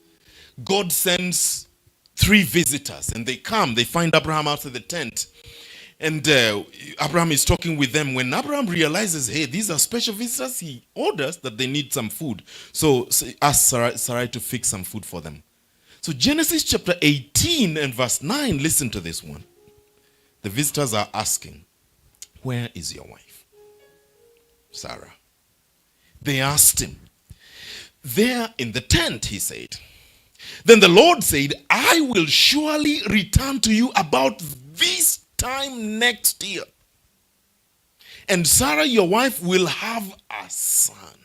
God sends 3 visitors and they come, they find Abraham outside the tent. And Abraham is talking with them. When Abraham realizes, hey, these are special visitors, he orders that they need some food. So ask Sarai to fix some food for them. So Genesis chapter 18 and verse 9, listen to this one. The visitors are asking, where is your wife, Sarah? They asked him. There in the tent, he said. Then the Lord said, I will surely return to you about this time next year. And Sarah, your wife, will have a son.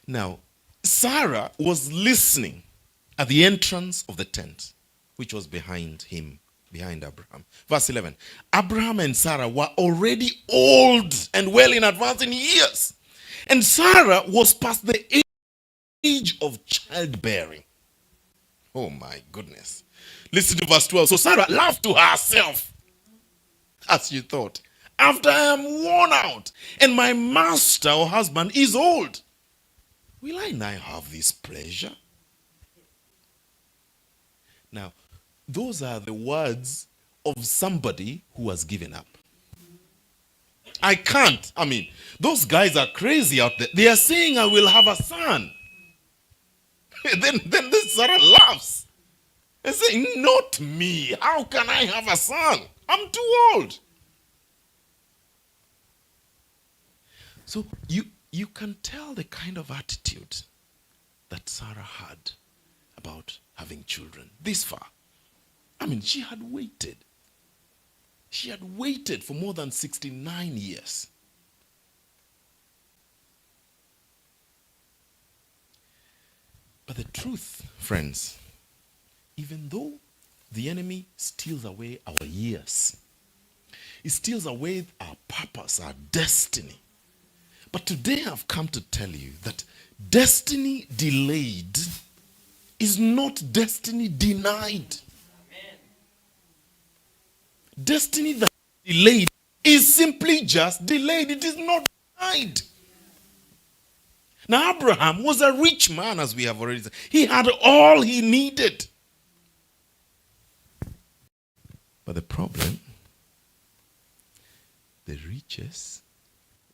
Now, Sarah was listening at the entrance of the tent, which was behind him, behind Abraham. Verse 11. Abraham and Sarah were already old and well in advance in years. And Sarah was past the age of childbearing. Oh my goodness. Listen to verse 12. So Sarah laughed to herself, as she thought, after I am worn out and my master or husband is old, will I now have this pleasure? Now, those are the words of somebody who has given up. I can't. I mean, those guys are crazy out there. They are saying I will have a son. then this Sarah laughs and saying, not me. How can I have a son? I'm too old. So you can tell the kind of attitude that Sarah had about having children this far. I mean, she had waited. She had waited for more than 69 years. But the truth, friends, even though the enemy steals away our years, he steals away our purpose, our destiny. But today I've come to tell you that destiny delayed is not destiny denied. Amen. Destiny that is delayed is simply just delayed. It is not denied. Now, Abraham was a rich man, as we have already said. He had all he needed. But the problem, the riches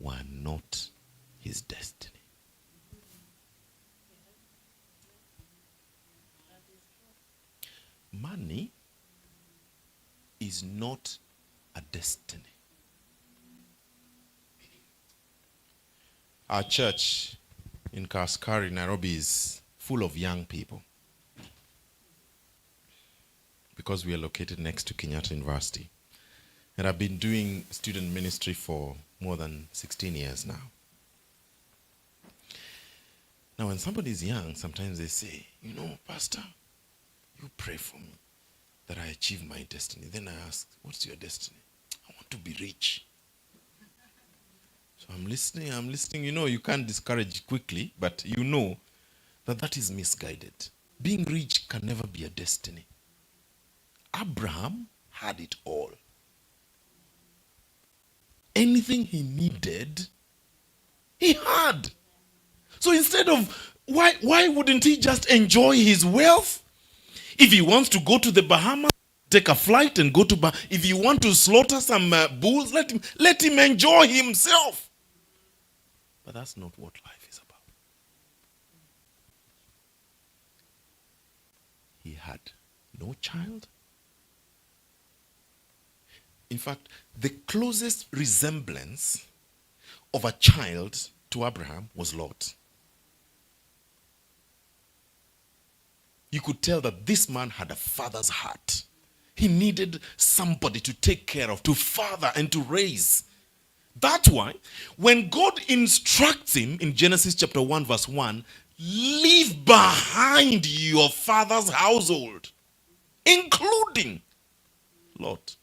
were not his destiny. Money is not a destiny. Our church in Kaskari, Nairobi, is full of young people because we are located next to Kenyatta University. And I've been doing student ministry for more than 16 years now. Now, when somebody is young, sometimes they say, you know, Pastor, you pray for me that I achieve my destiny. Then I ask, what's your destiny? I want to be rich. So I'm listening. You know, you can't discourage quickly, but you know that that is misguided. Being rich can never be a destiny. Abraham had it all. Anything he needed, he had. So instead of, why wouldn't he just enjoy his wealth? If he wants to go to the Bahamas, take a flight and go to if you want to slaughter some bulls, let him enjoy himself. But that's not what life is about. He had no child. In fact, the closest resemblance of a child to Abraham was Lot. You could tell that this man had a father's heart. He needed somebody to take care of, to father and to raise. That's why when God instructs him in Genesis chapter 1 verse 1, leave behind your father's household, including Lot.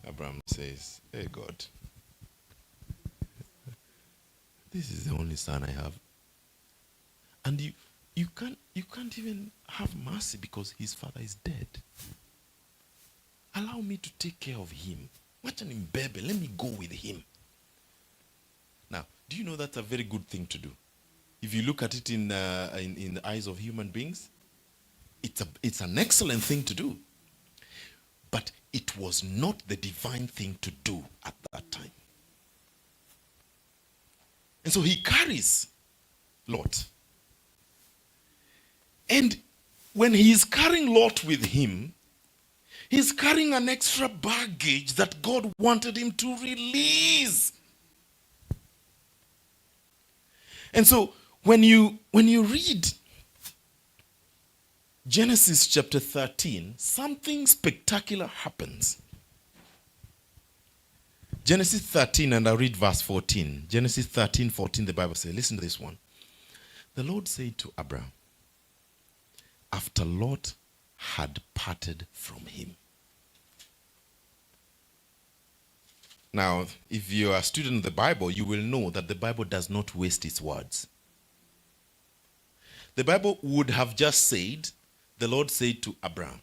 Abraham says, hey God, this is the only son I have. And you can't even have mercy because his father is dead. Allow me to take care of him. Let me go with him. Now, do you know that's a very good thing to do? If you look at it in the eyes of human beings, it's an excellent thing to do. But it was not the divine thing to do at that time. And so he carries Lot. And when he is carrying Lot with him, he's carrying an extra baggage that God wanted him to release. And so when you read Genesis chapter 13, something spectacular happens. Genesis 13, and I'll read verse 14. Genesis 13, 14, the Bible says, listen to this one. The Lord said to Abraham, after Lot had parted from him. Now, if you are a student of the Bible, you will know that the Bible does not waste its words. The Bible would have just said, the Lord said to Abraham.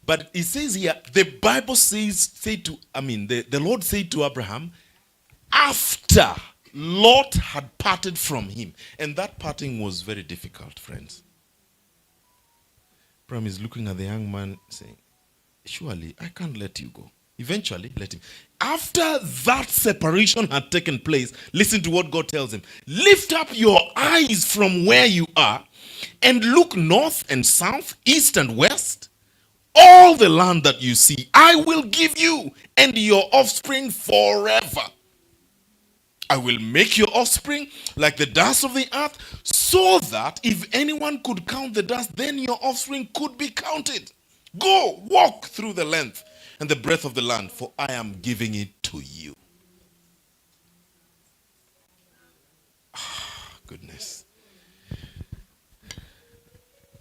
But it says here, the Bible says, the Lord said to Abraham, after Lot had parted from him. And that parting was very difficult, friends. Abraham is looking at the young man saying, surely I can't let you go. Eventually, let him. After that separation had taken place, listen to what God tells him. Lift up your eyes from where you are and look north and south, east and west. All the land that you see, I will give you and your offspring forever. I will make your offspring like the dust of the earth, so that if anyone could count the dust, then your offspring could be counted. Go, walk through the length and the breadth of the land, for I am giving it to you. Goodness.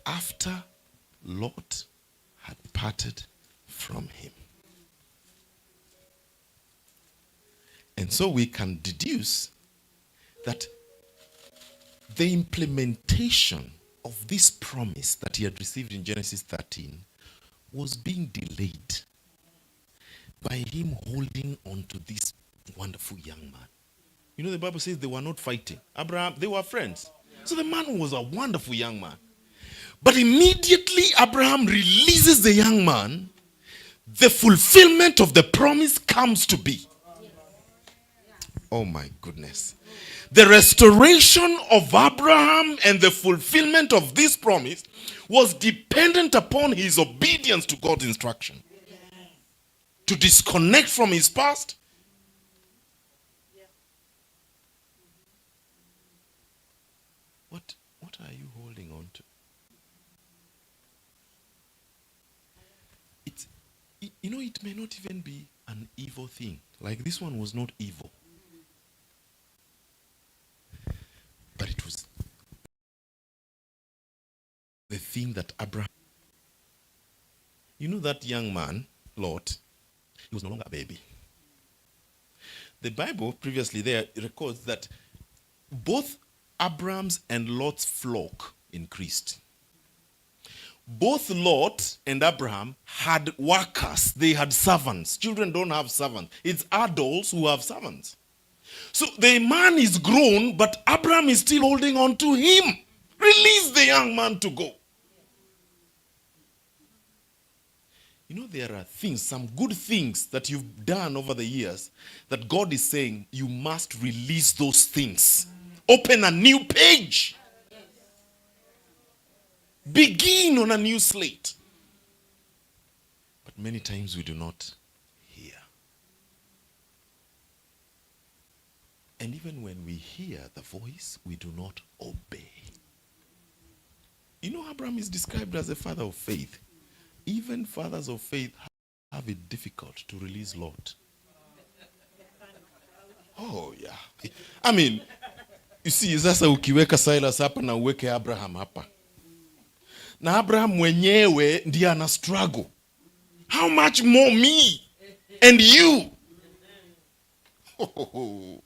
After Lot had parted from him. And so we can deduce that the implementation of this promise that he had received in Genesis 13 was being delayed by him holding on to this wonderful young man. You know, the Bible says they were not fighting. Abraham, they were friends. So the man was a wonderful young man. But immediately Abraham releases the young man, the fulfillment of the promise comes to be. Oh my goodness. The restoration of Abraham and the fulfillment of this promise was dependent upon his obedience to God's instruction. To disconnect from his past. What are you holding on to? It may not even be an evil thing. Like this one was not evil. But it was the thing that Abraham... You know that young man, Lot, he was no longer a baby. The Bible previously there records that both Abraham's and Lot's flock increased. Both Lot and Abraham had workers. They had servants. Children don't have servants. It's adults who have servants. So the man is grown, but Abraham is still holding on to him. Release the young man to go. You know, there are things, some good things that you've done over the years that God is saying you must release those things. Open a new page. Begin on a new slate. But many times we do not hear. And even when we hear the voice, we do not obey. You know, Abraham is described as a father of faith. Even fathers of faith have it difficult to release Lot. Oh, yeah. I mean, you see, sasa ukiweka Silas hapa na uweke Abraham hapa. Na Abraham mwenyewe ndiye ana struggle. How much more me and you? Oh,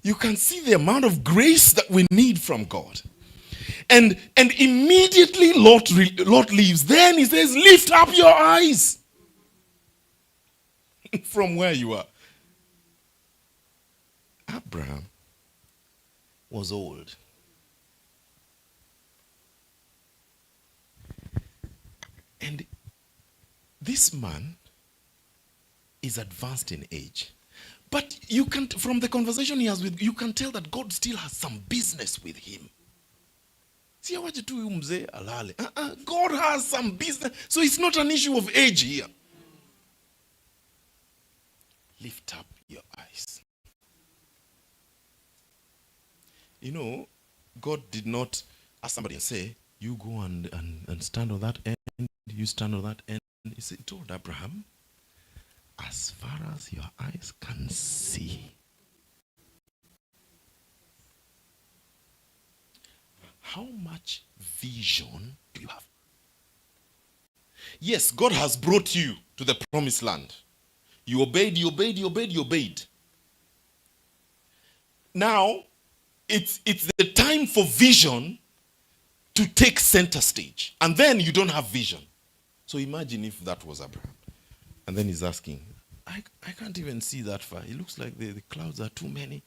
you can see the amount of grace that we need from God. And immediately Lot leaves. Then he says, lift up your eyes from where you are. Abraham was old. And This man is advanced in age. But you can, from the conversation he has with, you can tell that God still has some business with him. See, God has some business. So it's not an issue of age here. Lift up your eyes. You know, God did not ask somebody and say, you go and stand on that end, you stand on that end. He told Abraham, as far as your eyes can see. How much vision do you have? Yes, God has brought you to the promised land. You obeyed, you obeyed, you obeyed, you obeyed. Now, it's the time for vision to take center stage. And then you don't have vision. So imagine if that was Abraham. And then he's asking, I can't even see that far. It looks like the clouds are too many.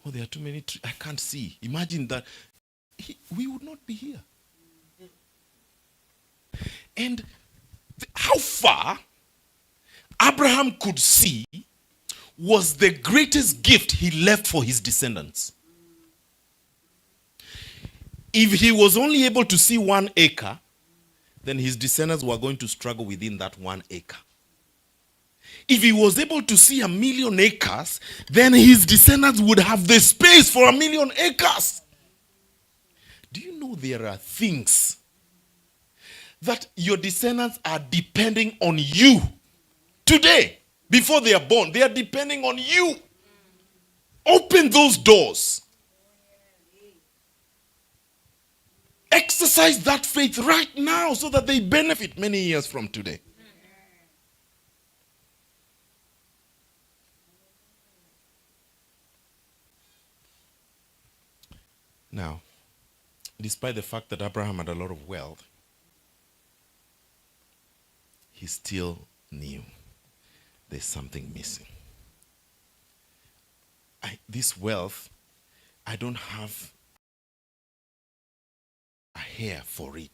Oh, there are too many trees. I can't see. Imagine that. We would not be here. And how far Abraham could see was the greatest gift he left for his descendants. If he was only able to see 1 acre, then his descendants were going to struggle within that 1 acre. If he was able to see 1,000,000 acres, then his descendants would have the space for 1,000,000 acres. Do you know there are things that your descendants are depending on you today? Before they are born, they are depending on you. Open those doors. Exercise that faith right now so that they benefit many years from today. Now, despite the fact that Abraham had a lot of wealth, he still knew there's something missing. This wealth, I don't have a hair for it.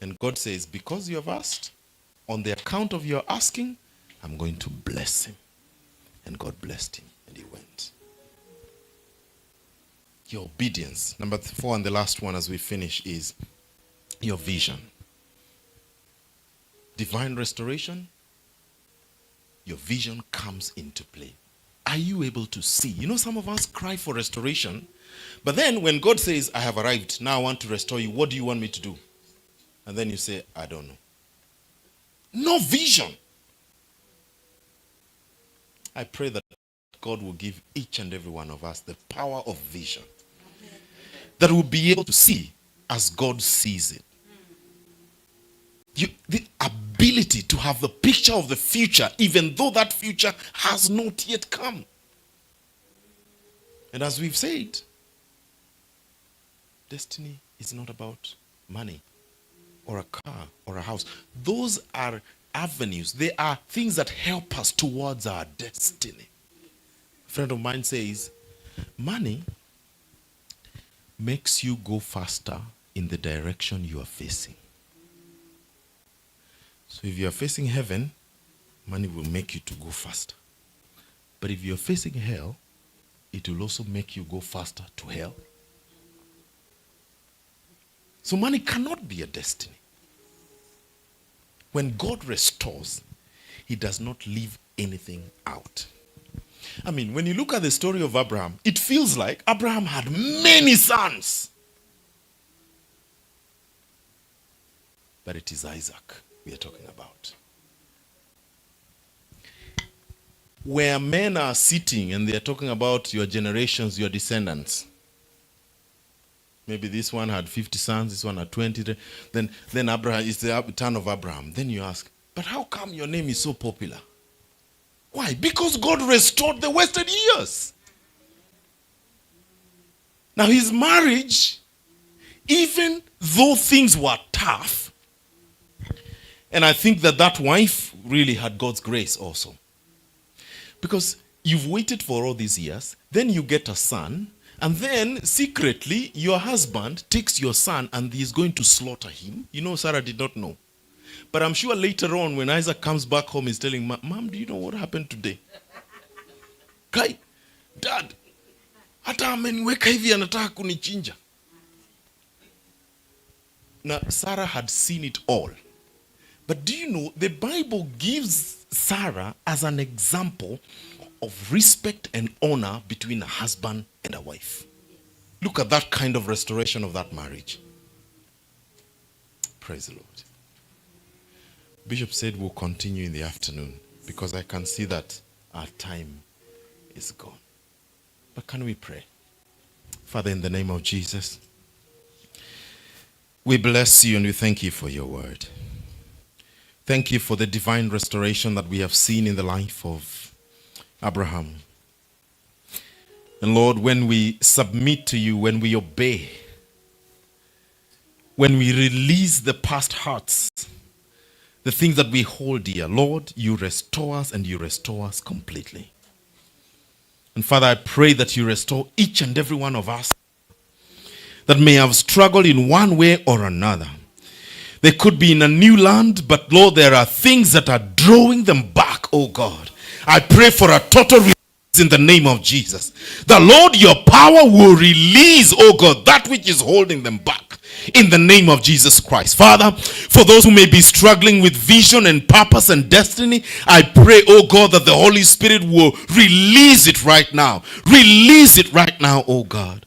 And God says, because you have asked, on the account of your asking, I'm going to bless him. And God blessed him, and he went. Your obedience. Number 4, and the last one as we finish, is your vision. Divine restoration, your vision comes into play. Are you able to see? You know, some of us cry for restoration, but then when God says, I have arrived, now I want to restore you, what do you want me to do? And then you say, I don't know. No vision. I pray that God will give each and every one of us the power of vision, that we'll be able to see as God sees it. The ability to have the picture of the future, even though that future has not yet come. And as we've said, destiny is not about money or a car or a house. Those are avenues. They are things that help us towards our destiny. A friend of mine says, money makes you go faster in the direction you are facing. So if you are facing heaven, money will make you to go faster. But if you are facing hell, it will also make you go faster to hell. So money cannot be a destiny. When God restores, he does not leave anything out. I mean, when you look at the story of Abraham, it feels like Abraham had many sons. But it is Isaac we are talking about. Where men are sitting and they are talking about your generations, your descendants. Maybe this one had 50 sons, this one had 20. Then Abraham is the turn of Abraham. Then you ask, but how come your name is so popular? Why? Because God restored the wasted years. Now his marriage, even though things were tough, and I think that wife really had God's grace also. Because you've waited for all these years, then you get a son, and then secretly your husband takes your son and he's going to slaughter him. You know, Sarah did not know. But I'm sure later on when Isaac comes back home, he's telling, Mom, do you know what happened today? Kai, Dad, hata ameniweka hivi anataka kunichinja. Now, Sarah had seen it all. But do you know, the Bible gives Sarah as an example of respect and honor between a husband and a wife. Look at that kind of restoration of that marriage. Praise the Lord. Bishop said we'll continue in the afternoon because I can see that our time is gone. But can we pray? Father, in the name of Jesus, we bless you and we thank you for your word. Thank you for the divine restoration that we have seen in the life of Abraham. And Lord, when we submit to you, when we obey, when we release the past hurts, the things that we hold dear, Lord, you restore us and you restore us completely. And Father, I pray that you restore each and every one of us that may have struggled in one way or another. They could be in a new land, but Lord, there are things that are drawing them back, oh God. I pray for a total release in the name of Jesus. The Lord, your power will release, oh God, that which is holding them back in the name of Jesus Christ. Father, for those who may be struggling with vision and purpose and destiny, I pray, oh God, that the Holy Spirit will release it right now. Release it right now, oh God.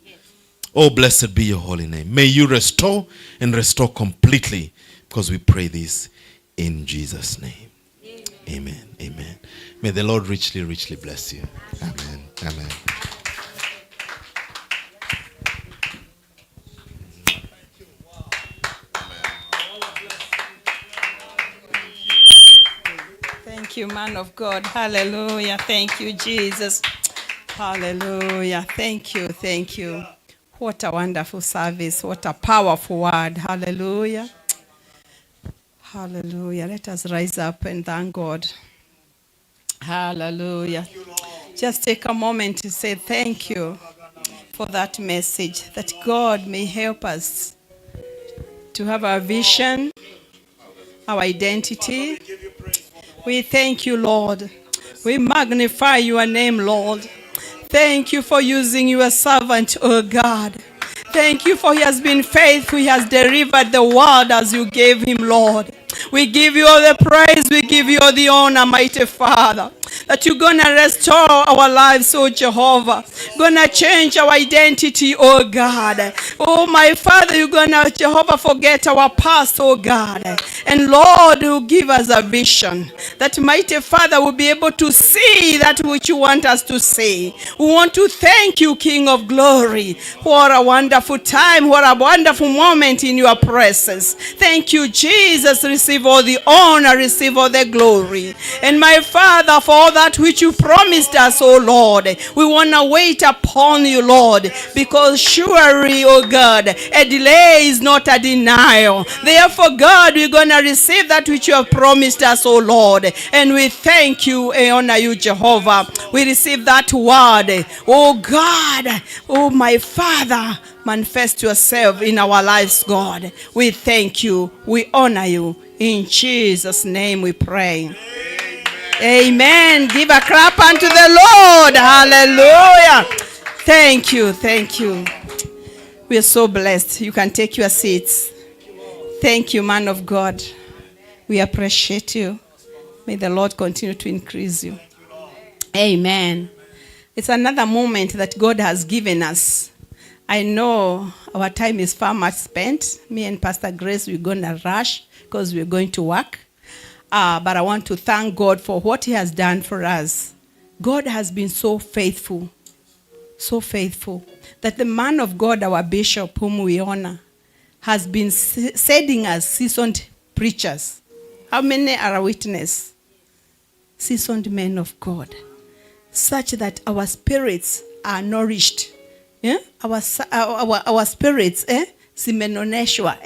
Oh, blessed be your holy name. May you restore and restore completely, because we pray this in Jesus' name. Amen. Amen. May the Lord richly, richly bless you. Amen. Amen. Thank you, man of God. Hallelujah. Thank you, Jesus. Hallelujah. Thank you. Thank you. What a wonderful service. What a powerful word. Hallelujah. Hallelujah. Let us rise up and thank God. Hallelujah. Just take a moment to say thank you for that message, that God may help us to have our vision, our identity. We thank you, Lord. We magnify your name, Lord. Thank you for using your servant, oh God. Thank you for he has been faithful. He has delivered the word as you gave him, Lord. We give you all the praise. We give you all the honor, mighty Father, that you're going to restore our lives, oh Jehovah. Going to change our identity, oh God. Oh, my Father, you're going to, Jehovah, forget our past, oh God. And Lord, you give us a vision that, mighty Father, will be able to see that which you want us to see. We want to thank you, King of glory. What a wonderful time. What a wonderful moment in your presence. Thank you, Jesus. Receive all the honor, receive all the glory. And my Father, for all that which you promised us, oh Lord, we want to wait upon you, Lord, because surely, oh God, a delay is not a denial. Therefore, God, we're going to receive that which you have promised us, oh Lord. And we thank you and honor you, Jehovah. We receive that word. Oh God, oh my Father, manifest yourself in our lives, God. We thank you. We honor you. In Jesus' name we pray. Amen. Give a clap unto the Lord. Hallelujah. Thank you. Thank you. We are so blessed. You can take your seats. Thank you, man of God. We appreciate you. May the Lord continue to increase you. Amen. It's another moment that God has given us. I know our time is far much spent. Me and Pastor Grace, we're going to rush because we're going to work. But I want to thank God for what he has done for us. God has been so faithful, that the man of God, our bishop, whom we honor, has been sending us seasoned preachers. How many are a witness? Seasoned men of God, such that our spirits are nourished. Yeah? Our spirits, zimenoneshwa,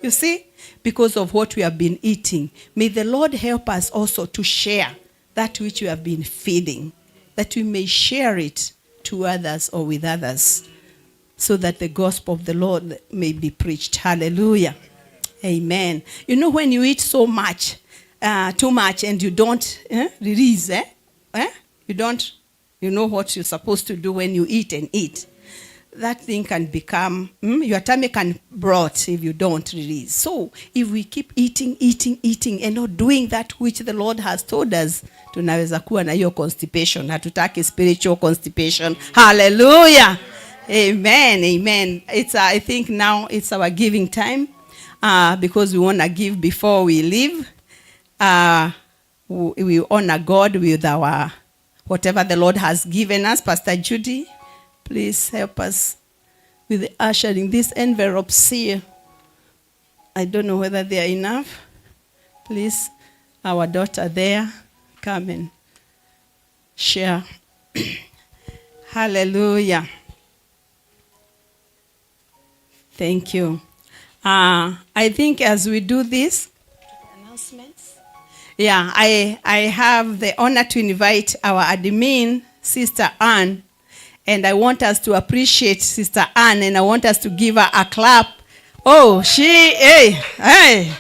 you see, because of what we have been eating. May the Lord help us also to share that which we have been feeding, that we may share it to others or with others, so that the gospel of the Lord may be preached. Hallelujah. Amen. You know, when you eat so much, too much, and you don't release, you don't, you know what you're supposed to do when you eat and eat. That thing can become, your tummy can rot if you don't release. So if we keep eating and not doing that which the Lord has told us, tunaweza kuwa na hiyo constipation. Hatutaki spiritual constipation. Hallelujah. Amen. Amen. I think now it's our giving time, because we want to give before we leave. We honor God with our, whatever the Lord has given us. Pastor Judy, please help us with the ushering. These envelopes here, I don't know whether they are enough. Please, our daughter there, come and share. Hallelujah. Thank you. I think as we do this, announcements. Yeah, I have the honor to invite our admin, Sister Anne. And I want us to appreciate Sister Anne, and I want us to give her a clap. Oh, hey.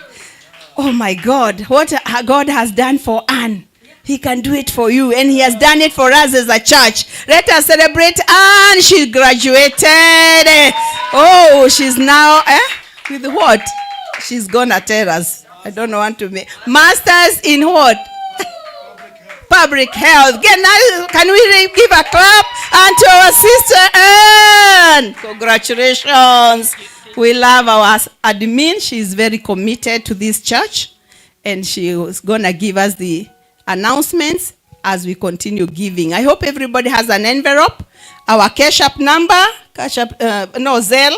Oh my God, what God has done for Anne, he can do it for you, and he has done it for us as a church. Let us celebrate Anne. She graduated. Oh, she's now, with what? She's gonna tell us. I don't know what to make. Masters in what? Public health. Can we give a clap unto our sister Anne? Congratulations. We love our admin. She's very committed to this church, and she was going to give us the announcements as we continue giving. I hope everybody has an envelope. Our cash app number, Zelle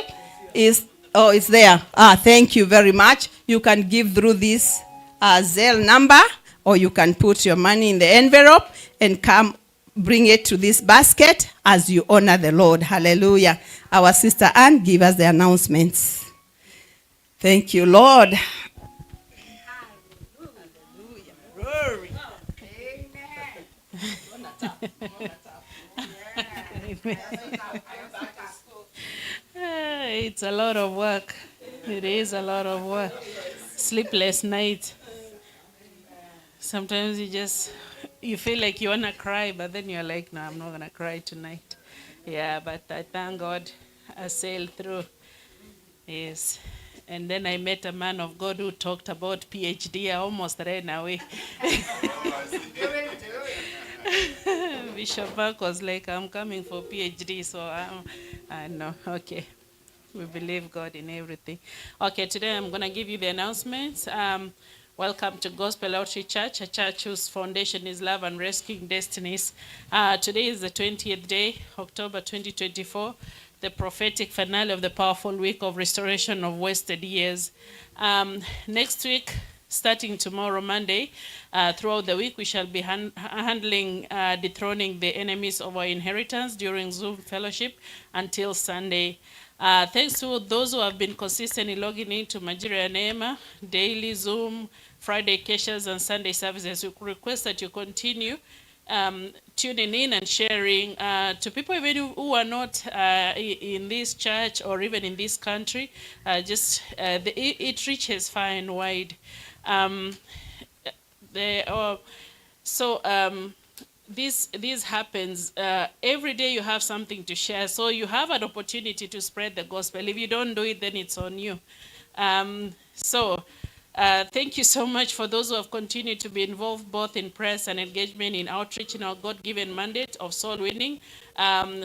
is, it's there. Thank you very much. You can give through this Zelle number, or you can put your money in the envelope and come bring it to this basket as you honor the Lord. Hallelujah. Our sister Anne, give us the announcements. Thank you, Lord. Hallelujah. Glory. It's a lot of work. It is a lot of work. Sleepless night. Sometimes you feel like you want to cry, but then you're like, no, I'm not going to cry tonight. Yeah, but I thank God I sailed through. Yes. And then I met a man of God who talked about PhD. I almost ran away. Bishop Mark was like, I'm coming for PhD, so I know. Okay. We believe God in everything. Okay, today I'm going to give you the announcements. Welcome to Gospel Outreach Church, a church whose foundation is love and rescuing destinies. Today is the 20th day, October 2024, the prophetic finale of the powerful week of restoration of wasted years. Next week, starting tomorrow, Monday, throughout the week, we shall be handling dethroning the enemies of our inheritance during Zoom fellowship until Sunday. Thanks to those who have been consistently logging into Nigeria Neema, daily Zoom, Friday caches, and Sunday services. We request that you continue tuning in and sharing to people even who are not in this church or even in this country. It reaches far and wide. This happens every day. You have something to share, so you have an opportunity to spread the gospel. If you don't do it, then it's on you. Thank you so much for those who have continued to be involved both in press and engagement in outreach in our God-given mandate of soul winning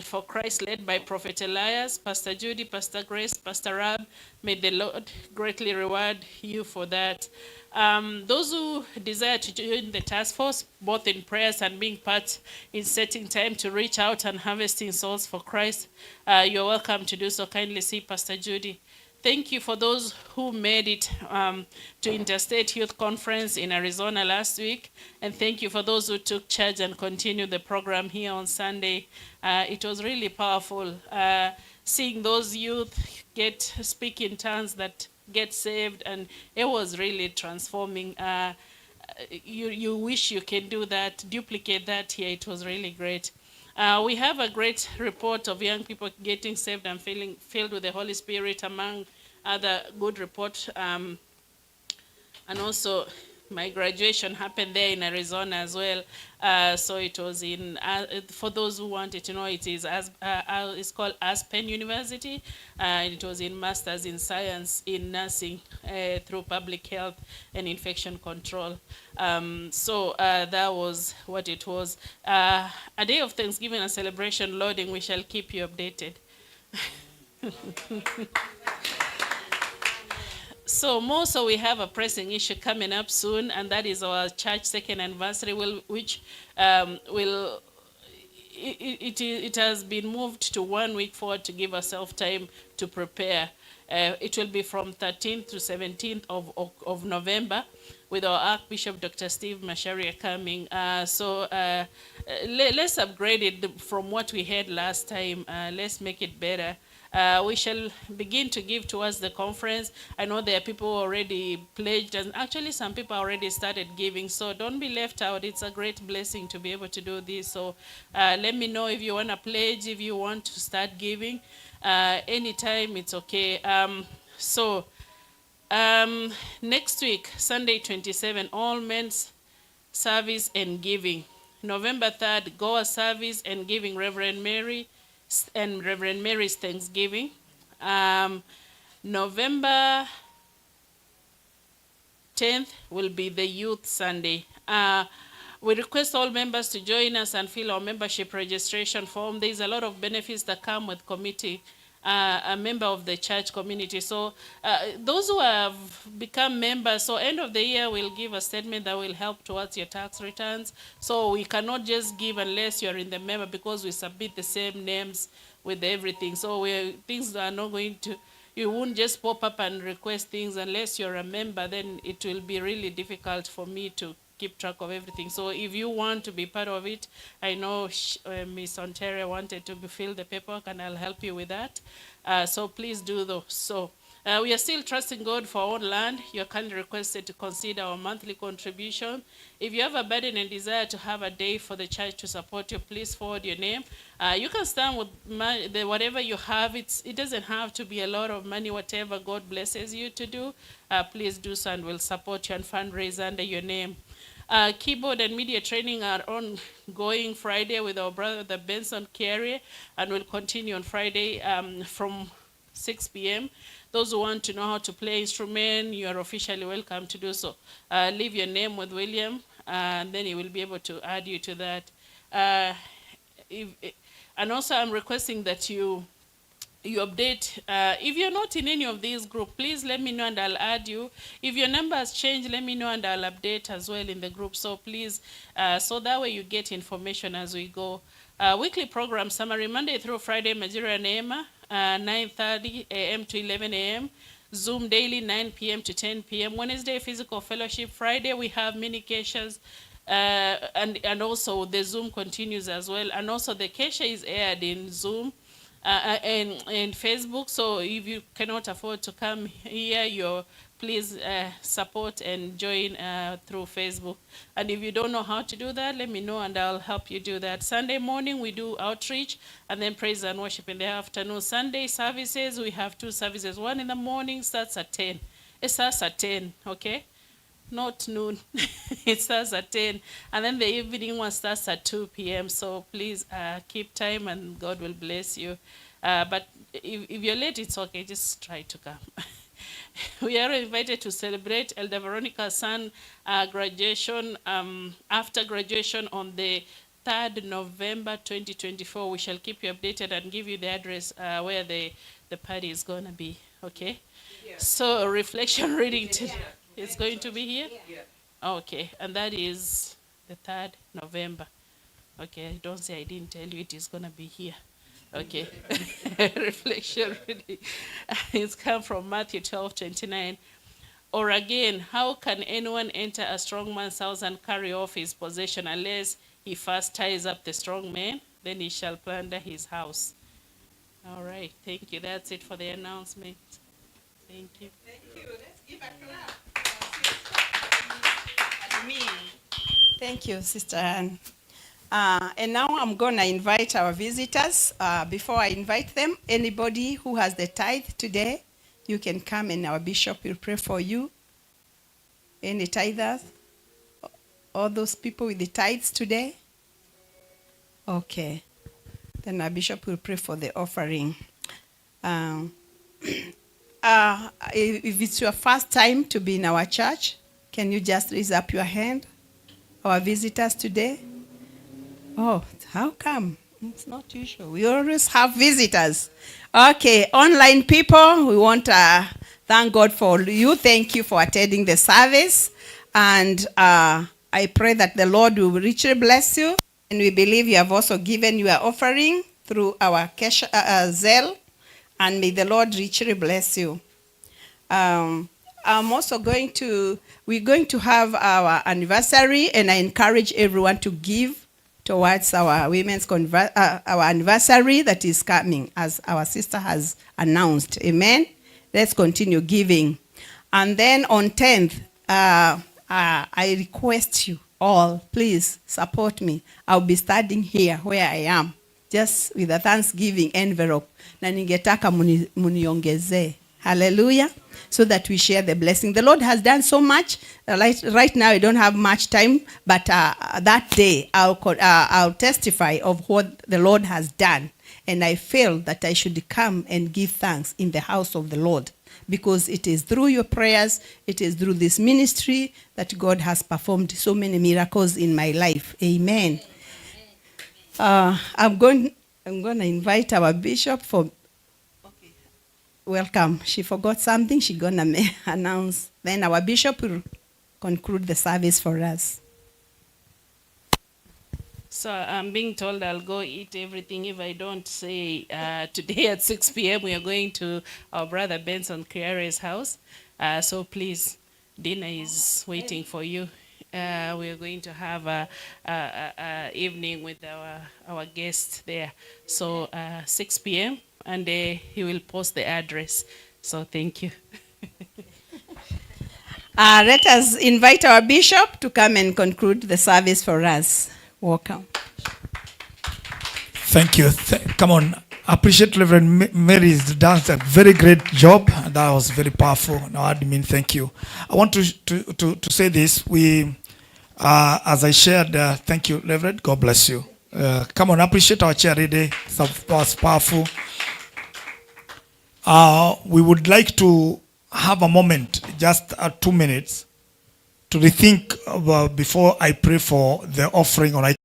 for Christ, led by Prophet Elias, Pastor Judy, Pastor Grace, Pastor Rab. May the Lord greatly reward you for that. Those who desire to join the task force, both in prayers and being part in setting time to reach out and harvesting souls for Christ, you're welcome to do so. Kindly see Pastor Judy. Thank you for those who made it to Interstate Youth Conference in Arizona last week. And thank you for those who took charge and continued the program here on Sunday. It was really powerful seeing those youth speak in tongues that get saved, and it was really transforming. You wish you can do that, duplicate that here. It was really great. We have a great report of young people getting saved and feeling filled with the Holy Spirit, among other good reports. And also, my graduation happened there in Arizona as well. So it was in, for those who wanted to know, it's called Aspen University. And it was in Masters in Science in Nursing through Public Health and Infection Control. That was what it was. A day of Thanksgiving and celebration loading. We shall keep you updated. So we have a pressing issue coming up soon, and that is our church second anniversary, which it has been moved to 1 week forward to give ourselves time to prepare. It will be from 13th to 17th of November, with our Archbishop Dr. Steve Masharia coming. Let's upgrade it from what we had last time. Let's make it better. We shall begin to give towards the conference. I know there are people who already pledged, and actually some people already started giving, so don't be left out. It's a great blessing to be able to do this. So let me know if you want to pledge, if you want to start giving. Anytime, it's okay. Next week, Sunday 27, all men's service and giving. November 3rd, Goa service and giving, Reverend Mary's Thanksgiving. November 10th will be the Youth Sunday. We request all members to join us and fill our membership registration form. There's a lot of benefits that come with committee, a member of the church community. So those who have become members, so end of the year we'll give a statement that will help towards your tax returns. So we cannot just give unless you're in the member, because we submit the same names with everything. So things are not going to, you won't just pop up and request things unless you're a member. Then it will be really difficult for me to keep track of everything. So if you want to be part of it, I know Miss Ontario wanted to fill the paperwork, and I'll help you with that. So please do those. So We are still trusting God for our own land. You are kindly requested to consider our monthly contribution. If you have a burden and desire to have a day for the church to support you, please forward your name. You can stand with whatever you have. It doesn't have to be a lot of money. Whatever God blesses you to do, please do so, and we'll support you and fundraise under your name. Keyboard and media training are ongoing Friday with our brother, the Benson Carey, and will continue on Friday from 6 p.m. Those who want to know how to play instrument, you are officially welcome to do so. Leave your name with William, and then he will be able to add you to that. And also, I'm requesting that you update. If you're not in any of these groups, please let me know and I'll add you. If your number has changed, let me know and I'll update as well in the group. So please, so that way you get information as we go. Weekly program summary, Monday through Friday, Majira Neema, 9:30 a.m. to 11 a.m. Zoom daily, 9 p.m. to 10 p.m. Wednesday, physical fellowship. Friday, we have mini caches. And also the Zoom continues as well. And also the cache is aired in Zoom and Facebook. So if you cannot afford to come here, please support and join through Facebook. And if you don't know how to do that, let me know and I'll help you do that. Sunday morning, we do outreach and then praise and worship in the afternoon. Sunday services, we have 2 services. One in the morning starts at 10. It starts at 10, okay? Not noon. It starts at 10. And then the evening one starts at 2 p.m. So please keep time and God will bless you. But if you're late, it's okay. Just try to come. We are invited to celebrate Elder Veronica's son graduation. After graduation on the 3rd November 2024, we shall keep you updated and give you the address where the party is going to be. Okay? Yeah. So reflection reading is going to be here? Yeah. Okay, and that is the 3rd November. Okay, don't say I didn't tell you, it is going to be here. Okay. Reflection reading. It's come from Matthew 12:29. Or again, how can anyone enter a strong man's house and carry off his possession unless he first ties up the strong man? Then he shall plunder his house. All right, thank you. That's it for the announcement. Thank you. Thank you. Let's give a clap. Thank you, Sister Anne. And now I'm going to invite our visitors. Before I invite them, anybody who has the tithe today, you can come and our bishop will pray for you. Any tithers? All those people with the tithes today? Okay. Then our bishop will pray for the offering. If it's your first time to be in our church, can you just raise up your hand? Our visitors today? Oh, how come? It's not usual. We always have visitors. Okay, online people, we want to thank God for you. Thank you for attending the service. And I pray that the Lord will richly bless you. And we believe you have also given your offering through our cash, Zelle. And may the Lord richly bless you. I'm also we're going to have our anniversary, and I encourage everyone to give towards our our anniversary that is coming, as our sister has announced. Amen. Let's continue giving. And then on 10th, I request you all, please support me. I'll be standing here where I am, just with a Thanksgiving envelope. Na ningetaka muniongezee. Hallelujah. So that we share the blessing. The Lord has done so much. Right now, I don't have much time, but that day, I'll testify of what the Lord has done. And I feel that I should come and give thanks in the house of the Lord, because it is through your prayers, it is through this ministry that God has performed so many miracles in my life. Amen. I'm going to invite our bishop for... Welcome. She forgot something. She's going to announce. Then our bishop will conclude the service for us. So I'm being told I'll go eat everything if I don't say today at 6 p.m. we are going to our brother Benson Kiare's house. So please, dinner is waiting for you. We are going to have a evening with our guests there. So 6 p.m. and he will post the address. So thank you. Let us invite our bishop to come and conclude the service for us. Welcome. Thank you. Come on. Appreciate Reverend Mary's done a very great job. That was very powerful. Now, admin, thank you. I want to say this. We, as I shared, thank you, Reverend. God bless you. Come on, appreciate our charity. That was powerful. We would like to have a moment, just 2 minutes, to rethink before I pray for the offering. Or I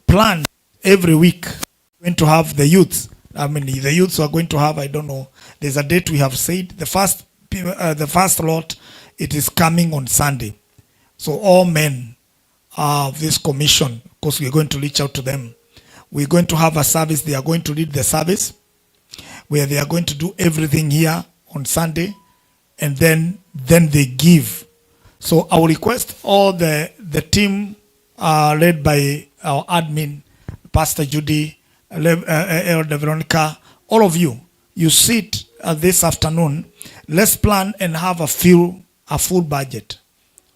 plan every week going to have the youths. I mean, the youths are going to have, I don't know, there's a date we have said. The first lot, it is coming on Sunday. So all men of this commission, of course, we're going to reach out to them. We're going to have a service. They are going to lead the service where they are going to do everything here on Sunday, and then they give. So I will request all the team led by our admin, Pastor Judy, Elder Veronica, all of you, you sit this afternoon. Let's plan and have a full budget,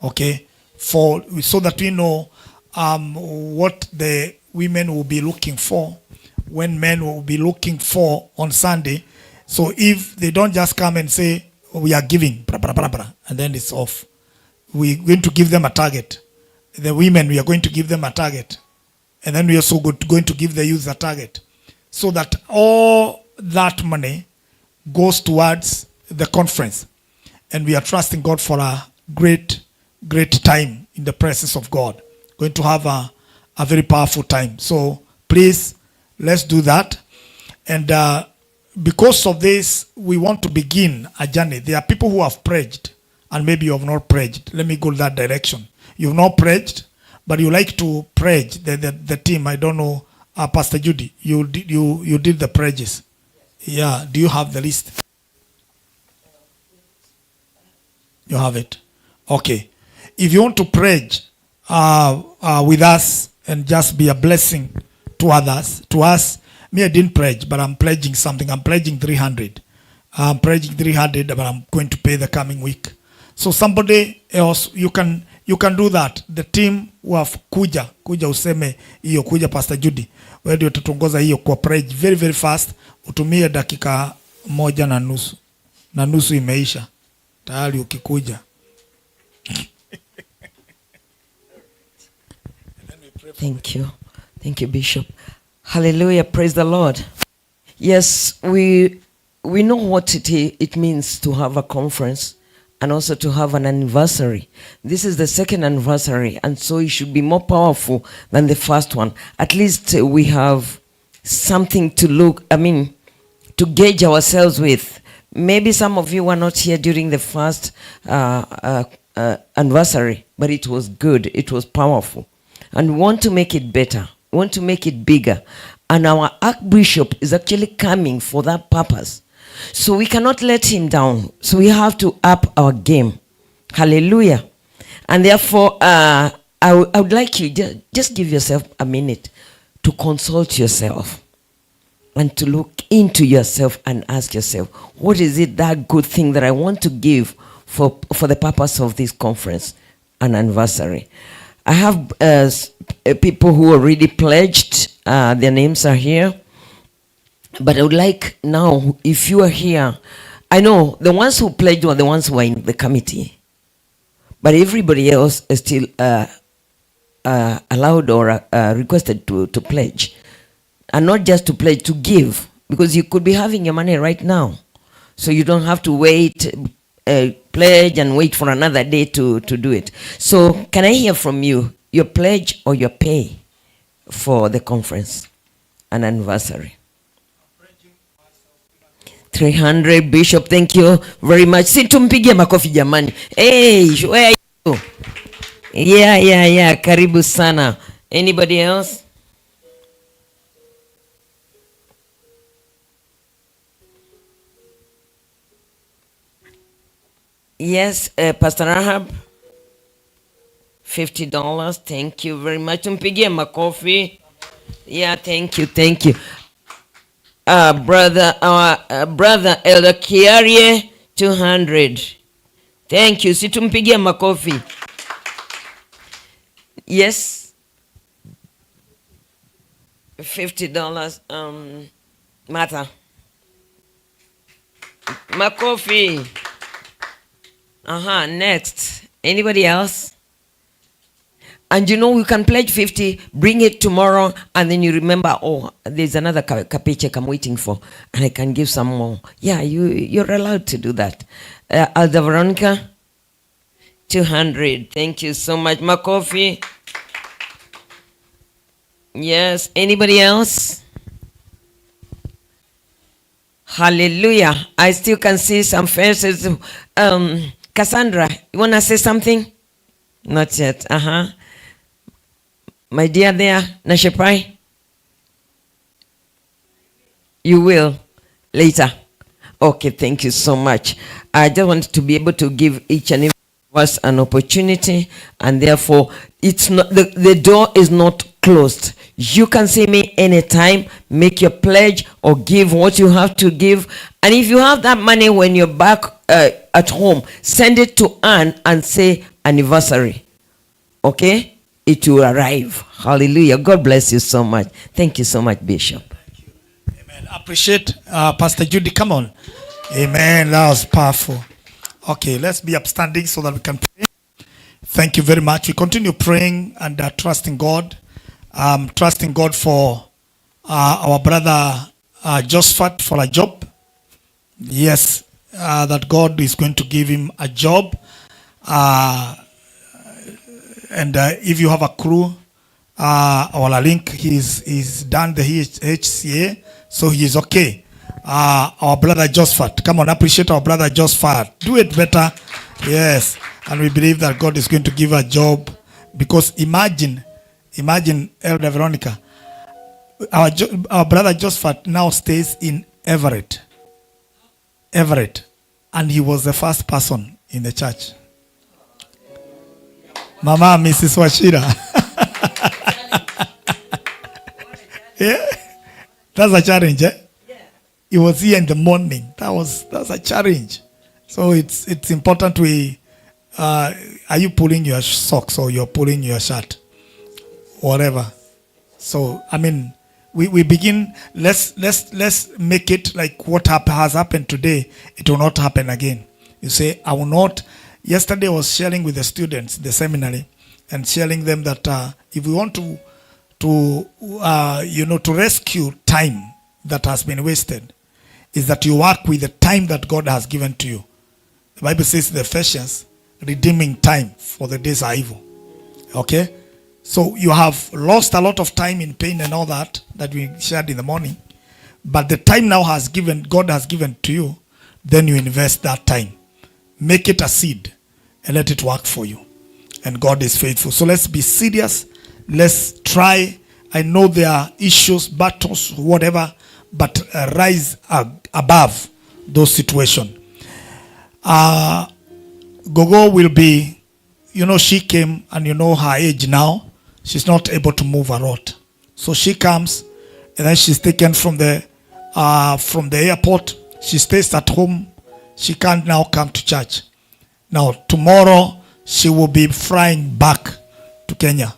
okay, so that we know what the women will be looking for, when men will be looking for on Sunday. So if they don't just come and say, oh, we are giving, and then it's off. We're going to give them a target. The women, we are going to give them a target. And then we are also going to give the youth a target. So that all that money goes towards the conference. And we are trusting God for a great time in the presence of God. Going to have a very powerful time. So please, let's do that. And because of this, we want to begin a journey. There are people who have pledged, and maybe you have not pledged. Let me go that direction. You've not pledged, but you like to pledge. The team, I don't know, Pastor Judy, you did the pledges. Yeah, do you have the list? You have it. Okay. If you want to pledge with us and just be a blessing to others, to us, me, I didn't pledge, but I'm pledging something. I'm pledging 300. I'm pledging 300, but I'm going to pay the coming week. So somebody else, you can do that. The team who have kuja useme hiyo, kuja Pastor Judy, wewe ndio tutongoza hiyo kwa pledge very very fast. Utumie dakika 1.5 na nusu imeisha tayari ukikuja. Thank you, Bishop. Hallelujah, praise the Lord. Yes, we know what it means to have a conference and also to have an anniversary. This is the second anniversary, and so it should be more powerful than the first one. At least we have something to gauge ourselves with. Maybe some of you were not here during the first anniversary, but it was good, it was powerful. And we want to make it better, we want to make it bigger. And our Archbishop is actually coming for that purpose. So we cannot let him down. So we have to up our game. Hallelujah. And therefore, I would like you, just give yourself a minute to consult yourself and to look into yourself and ask yourself, what is it, that good thing that I want to give for the purpose of this conference, an anniversary? I have people who already pledged. Their names are here. But I would like now, if you are here, I know the ones who pledged were the ones who were in the committee. But everybody else is still allowed or requested to pledge. And not just to pledge, to give. Because you could be having your money right now. So you don't have to wait, pledge and wait for another day to do it. So can I hear from you, your pledge or your pay for the conference, an anniversary? 300, Bishop, thank you very much. Si tumpigie makofi jamani. Hey, where are you? Yeah. Karibu sana. Anybody else? Yes, Pastor Rahab. $50. Thank you very much. Tumpigie makofi. Yeah, thank you. Brother Elder Kiarie, 200. Thank you. Situmpigie makofi. Yes. $50. Martha. Makofi. Next. Anybody else? And you know, you can pledge 50, bring it tomorrow, and then you remember, oh, there's another paycheck I'm waiting for, and I can give some more. Yeah, you're allowed to do that. Alda Veronica, 200. Thank you so much. Makofi. Yes. Anybody else? Hallelujah. I still can see some faces. Cassandra, you want to say something? Not yet. My dear there, Nashepai? You will later. Okay, thank you so much. I just want to be able to give each and every of us an opportunity, and therefore it's not the door is not closed. You can see me anytime, make your pledge or give what you have to give. And if you have that money when you're back at home, send it to Anne and say anniversary. Okay? It will arrive. Hallelujah. God bless you so much. Thank you so much, Bishop. Thank you. Amen. Appreciate Pastor Judy. Come on. Amen. That was powerful. Okay, let's be upstanding so that we can pray. Thank you very much. We continue praying and trusting God. Trusting God for our brother Josephat for a job. Yes, that God is going to give him a job. And if you have a crew, our link, he's done the HCA, so he is okay. Our brother Josephat, come on, appreciate our brother Josephat. Do it better. Yes, and we believe that God is going to give a job, because imagine Elder Veronica, our brother Josephat now stays in Everett, and he was the first person in the church. Mama, Mrs. Washira. Yeah, that's a challenge, eh? He was here in the morning. That's a challenge. So it's important are you pulling your socks or you're pulling your shirt? Whatever. So I mean, we begin. Let's make it like what has happened today. It will not happen again. You say, I will not. Yesterday I was sharing with the students, the seminary, and sharing them that if we want to rescue time that has been wasted, is that you work with the time that God has given to you. The Bible says in the Ephesians, redeeming time, for the days are evil. Okay? So you have lost a lot of time in pain and all that we shared in the morning. But the time now God has given to you, then you invest that time. Make it a seed and let it work for you. And God is faithful. So let's be serious. Let's try. I know there are issues, battles, whatever, but rise above those situations. Gogo will be, she came, and her age now. She's not able to move a lot. So she comes, and then she's taken from the airport. She stays at home. She can't now come to church. Now, tomorrow, she will be flying back to Kenya.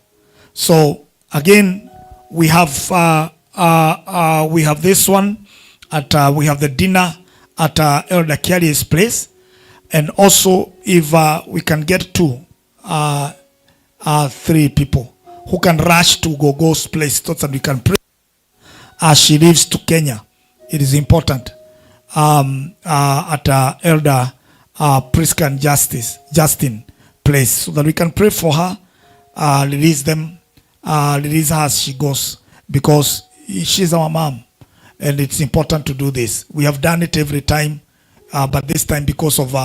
So, again, we have this one. We have the dinner at Elder Kiarie's place. And also, if we can get 3 people who can rush to Gogo's place so that we can pray as she leaves to Kenya. It is important. at Elder Priska and Justin place, so that we can pray for her, release them, release her as she goes, because she's our mom, and it's important to do this. We have done it every time, but this time because of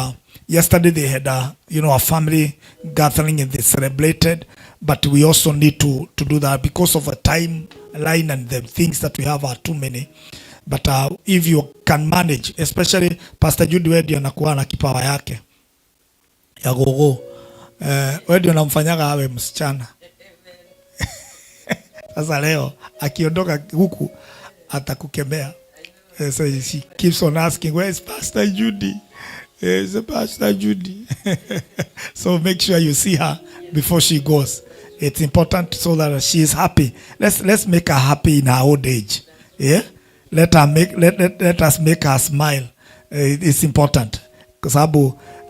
yesterday they had a family gathering and they celebrated, but we also need to do that because of a timeline and the things that we have are too many. But if you can manage, especially Pastor Judy Wedi anakuwa na kipawa yake ya gogo, Wedi anamfanyaga awe msichana. Sasa leo akiondoka huku atakukemea. So she keeps on asking, where is Pastor Judy? It's Pastor Judy. So make sure you see her before she goes. It's important so that she is happy. Let's make her happy in her old age. Yeah. Let us make her smile. It's important. Because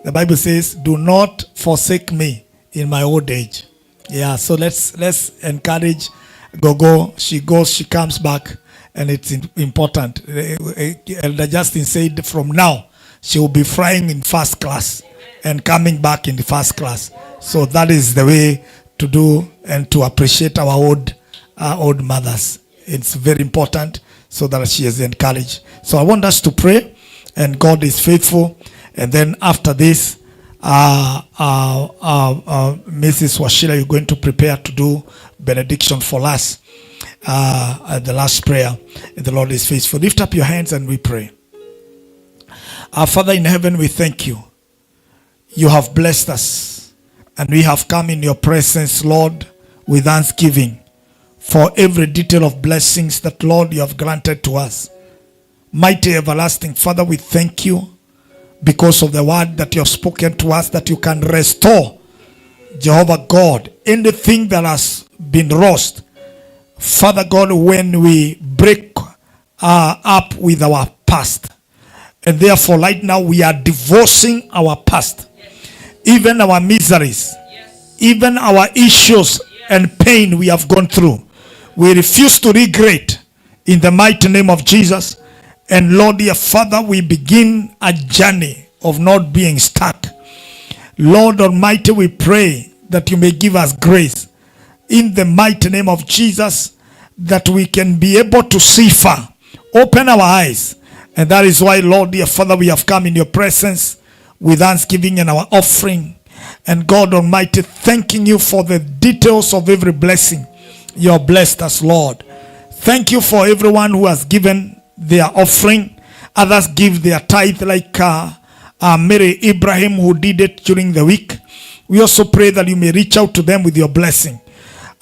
the Bible says, do not forsake me in my old age. Yeah, so let's encourage Gogo. She goes, she comes back, and it's important. Elder Justin said from now, she will be flying in first class and coming back in the first class. So that is the way to do and to appreciate our old mothers. It's very important, so that she is encouraged. So I want us to pray, and God is faithful. And then after this, Mrs. Washira, you're going to prepare to do benediction for us at the last prayer. And the Lord is faithful. Lift up your hands and we pray. Our Father in heaven, we thank you. You have blessed us, and we have come in your presence, Lord, with thanksgiving for every detail of blessings that, Lord, you have granted to us. Mighty everlasting Father, we thank you because of the word that you have spoken to us, that you can restore, Jehovah God, anything that has been lost. Father God, when we break up with our past, and therefore right now we are divorcing our past, even our miseries, even our issues and pain we have gone through. We refuse to regret in the mighty name of Jesus. And Lord, dear Father, we begin a journey of not being stuck. Lord Almighty, we pray that you may give us grace in the mighty name of Jesus, that we can be able to see far. Open our eyes. And that is why, Lord, dear Father, we have come in your presence with thanksgiving and our offering. And God Almighty, thanking you for the details of every blessing you have blessed us, Lord. Thank you for everyone who has given their offering. Others give their tithe, like Mary Abraham, who did it during the week. We also pray that you may reach out to them with your blessing.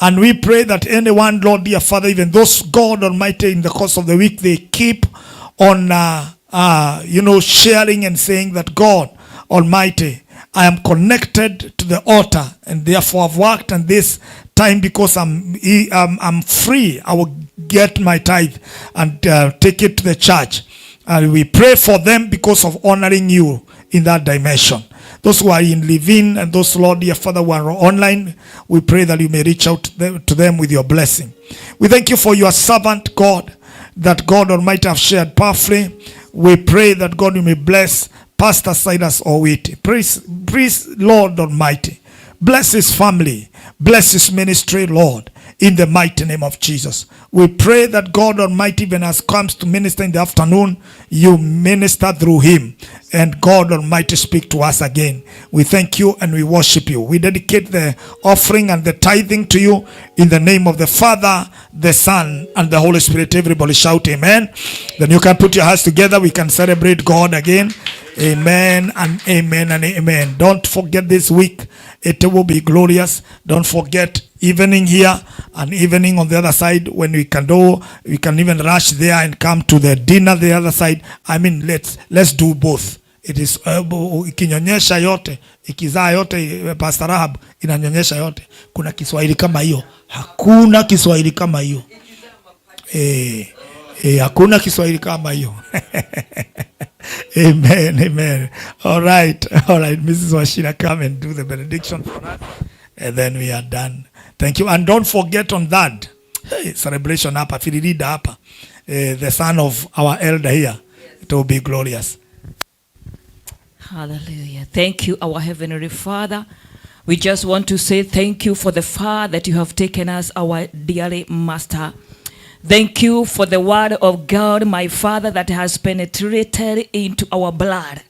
And we pray that anyone, Lord, dear Father, even those, God Almighty, in the course of the week, they keep on, sharing and saying that, God Almighty, I am connected to the altar, and therefore I've worked on this time because I'm free. I will get my tithe and take it to the church. And we pray for them because of honoring you in that dimension. Those who are in living and those, Lord, dear Father, who are online, we pray that you may reach out to them with your blessing. We thank you for your servant, God, that God Almighty have shared powerfully. We pray that God, you may bless Pastor Silas Owiti. Please, Lord Almighty, bless his family, bless his ministry, Lord, in the mighty name of Jesus. We pray that God Almighty, even as comes to minister in the afternoon, you minister through him. And God Almighty, speak to us again. We thank you and we worship you. We dedicate the offering and the tithing to you in the name of the Father, the Son, and the Holy Spirit. Everybody shout amen. Then you can put your hands together. We can celebrate God again. Amen and amen and amen. Don't forget this week. It will be glorious. Don't forget evening here and evening on the other side. When we can even rush there and come to the dinner the other side. I mean, let's do both. It is ikinyonyesha yote, ikizaa yote, Pastor Rahab inanyonyesha yote. Kuna Kiswahili kama hiyo? Hakuna Kiswahili kama hiyo. Hakuna Kiswahili kama hiyo. Amen, amen. All right. Mrs. Washira, come and do the benediction for us. And then we are done. Thank you. And don't forget on that, celebration hapa, Firirida hapa, the son of our elder here, It will be glorious. Hallelujah. Thank you, our Heavenly Father. We just want to say thank you for the far that you have taken us, our dearly Master. Thank you for the word of God, my Father, that has penetrated into our blood,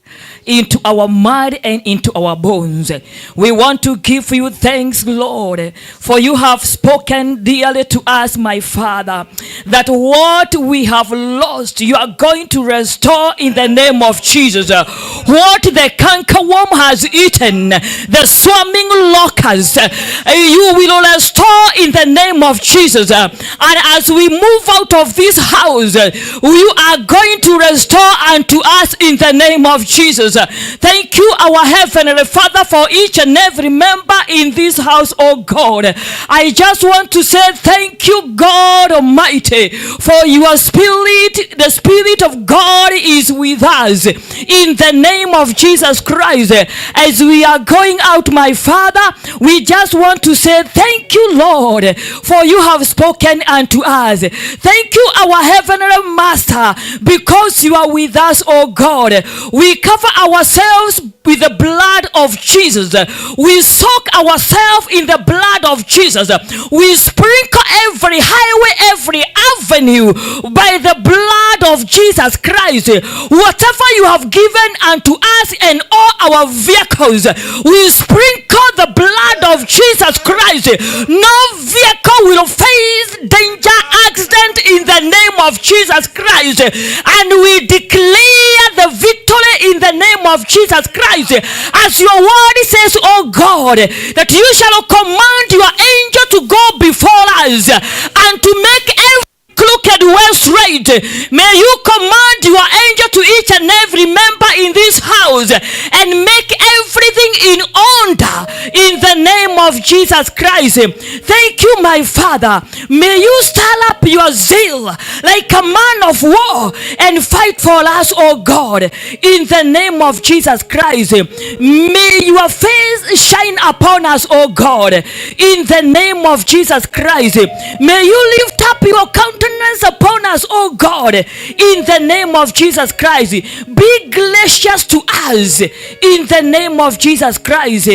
into our mind, and into our bones. We want to give you thanks, Lord, for you have spoken dearly to us, my Father, that what we have lost, you are going to restore in the name of Jesus. What the cankerworm has eaten, the swarming locusts, you will restore in the name of Jesus. And as we move out of this house, you are going to restore unto us in the name of Jesus. Thank you, our Heavenly Father, for each and every member in this house, oh God. I just want to say thank you, God Almighty, for your Spirit. The Spirit of God is with us in the name of Jesus Christ. As we are going out, my Father, we just want to say thank you, Lord, for you have spoken unto us. Thank you, our Heavenly Master, because you are with us, oh God. We cover ourselves with the blood of Jesus. We soak ourselves in the blood of Jesus. We sprinkle every highway, every avenue by the blood of Jesus Christ. Whatever you have given unto us and all our vehicles, we sprinkle the blood of Jesus Christ. No vehicle will face danger, accident in the name of Jesus Christ. And we declare the victory in the name of Jesus Christ. As your word says, oh God, that you shall command your angel to go before us and to make every crooked way straight. May you command your angel to each and every member in this house and make everything in order in the name of Jesus Christ. Thank you, my Father. May you stir up your zeal like a man of war and fight for us, oh God, in the name of Jesus Christ. May your face shine upon us, oh God, in the name of Jesus Christ. May you lift up your countenance upon us, oh God, in the name of Jesus Christ. Be gracious to us in the name of Jesus Christ.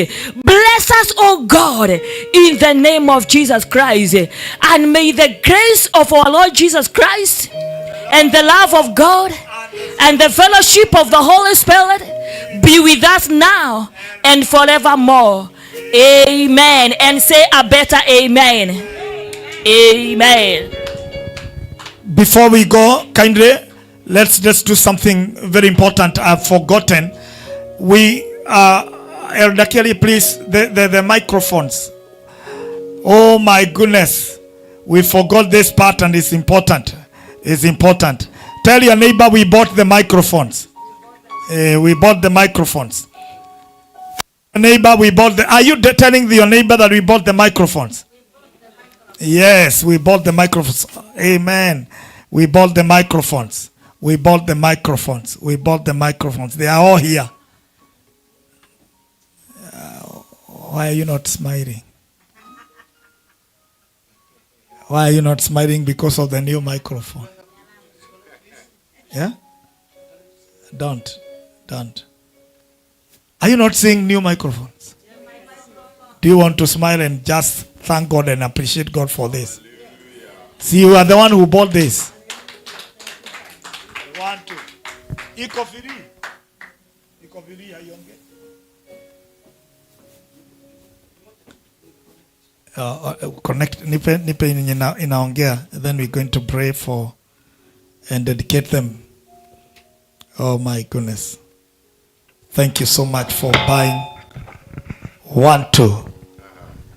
Bless us, oh God, in the name of Jesus Christ. And may the grace of our Lord Jesus Christ and the love of God and the fellowship of the Holy Spirit be with us now and forevermore. Amen. And say a better amen. Amen. Before we go, kindly, let's just do something very important. I've forgotten. We, Elder Kelly, please, the microphones. Oh my goodness. We forgot this part and it's important. It's important. Tell your neighbor we bought the microphones. We bought the microphones. Neighbor, we bought the... Are you telling your neighbor that we bought the microphones? Yes, we bought the microphones. Amen. We bought the microphones. We bought the microphones. We bought the microphones. They are all here. Why are you not smiling? Why are you not smiling? Because of the new microphone. Yeah? Don't. Are you not seeing new microphones? Do you want to smile and just thank God and appreciate God for this? See, you are the one who bought this. 1, 2. Iko free hayonge. Connect nipe inaongea. Then we're going to pray for and dedicate them. Oh my goodness. Thank you so much for buying. 1, 2.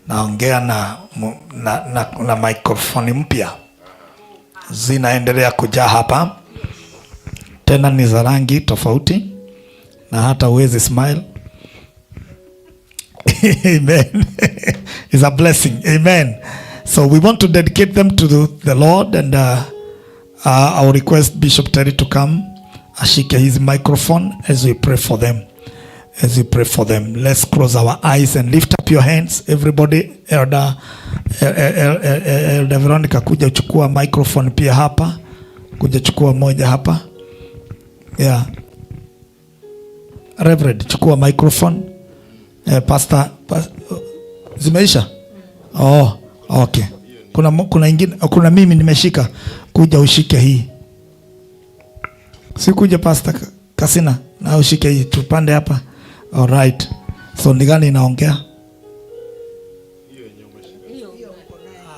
Naongea na microphone mpya. Zinaendelea kujaa hapa. Tena ni za rangi tofauti na hata uwezi smile. Amen. It's a blessing. Amen. So we want to dedicate them to the Lord, and I'll request Bishop Terry to come ashike his microphone as we pray for them. As we pray for them, let's close our eyes and lift up your hands, everybody. Elder Veronica, kuja chukua microphone pia hapa. Kuja chukua moja hapa. Yeah. Reverend, chukua microphone. Pastor, zimeisha? Oh, okay. Kuna ingine, kuna mimi nimeshika, kuja ushike hii. Sikuja Pastor Kasina, na ushike hii, tupande hapa. All right. So ni gani inaongea?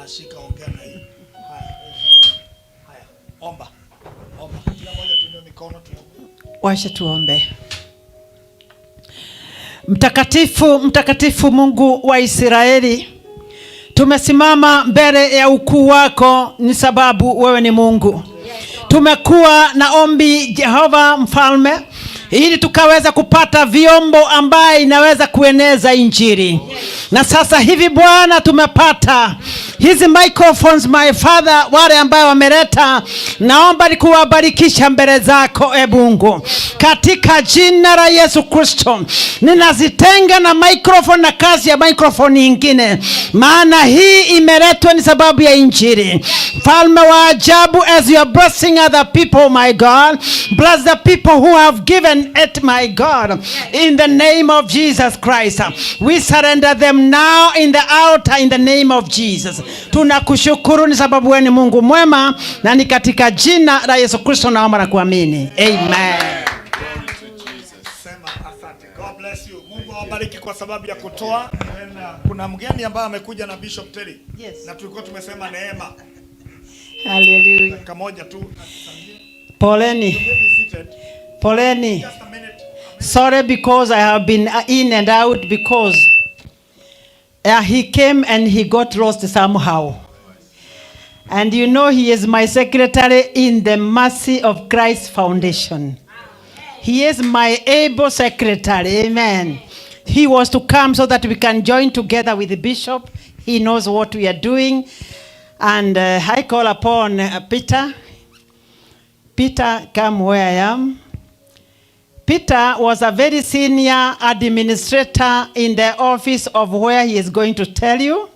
Shika ongea na hii. Haya. Omba. Kila mmoja tuinue mikono tuombe. Washa tuombe. Mtakatifu, mtakatifu Mungu wa Israeli, tumesimama mbele ya ukuu wako ni sababu wewe ni Mungu. Tumekuwa na ombi Jehova mfalme, ili tukaweza kupata vyombo ambaye inaweza kueneza injili. Na sasa hivi Bwana tumepata hizi microphones my Father, wale ambao wameleta, naomba nikuwabarikisha mbele zako Mungu, katika jina la Yesu Kristo. Ninazitenga na microphone na kazi ya microphone nyingine, maana hii imeletwa ni sababu ya injili. Mfalme wa ajabu, as you are blessing other people my God, bless the people who have given it my God, in the name of Jesus Christ. We surrender them now in the altar in the name of Jesus. Tunakushukuru ni sababu wewe ni Mungu mwema, na ni katika jina la Yesu Kristo naomba na kuamini. Amen. Sema asante. God bless you. Mungu awabariki kwa sababu ya kutoa. Kuna mgeni ambaye amekuja na Bishop Terry. Yes. Na tulikuwa tumesema neema. Hallelujah. Kamoja tu. Poleni. Poleni. Just a minute. Sorry because I have been in and out because he came and he got lost somehow. And you know he is my secretary in the Mercy of Christ Foundation. He is my able secretary. Amen. He was to come so that we can join together with the bishop. He knows what we are doing. And I call upon Peter. Peter, come where I am. Peter was a very senior administrator in the office of where he is going to tell you.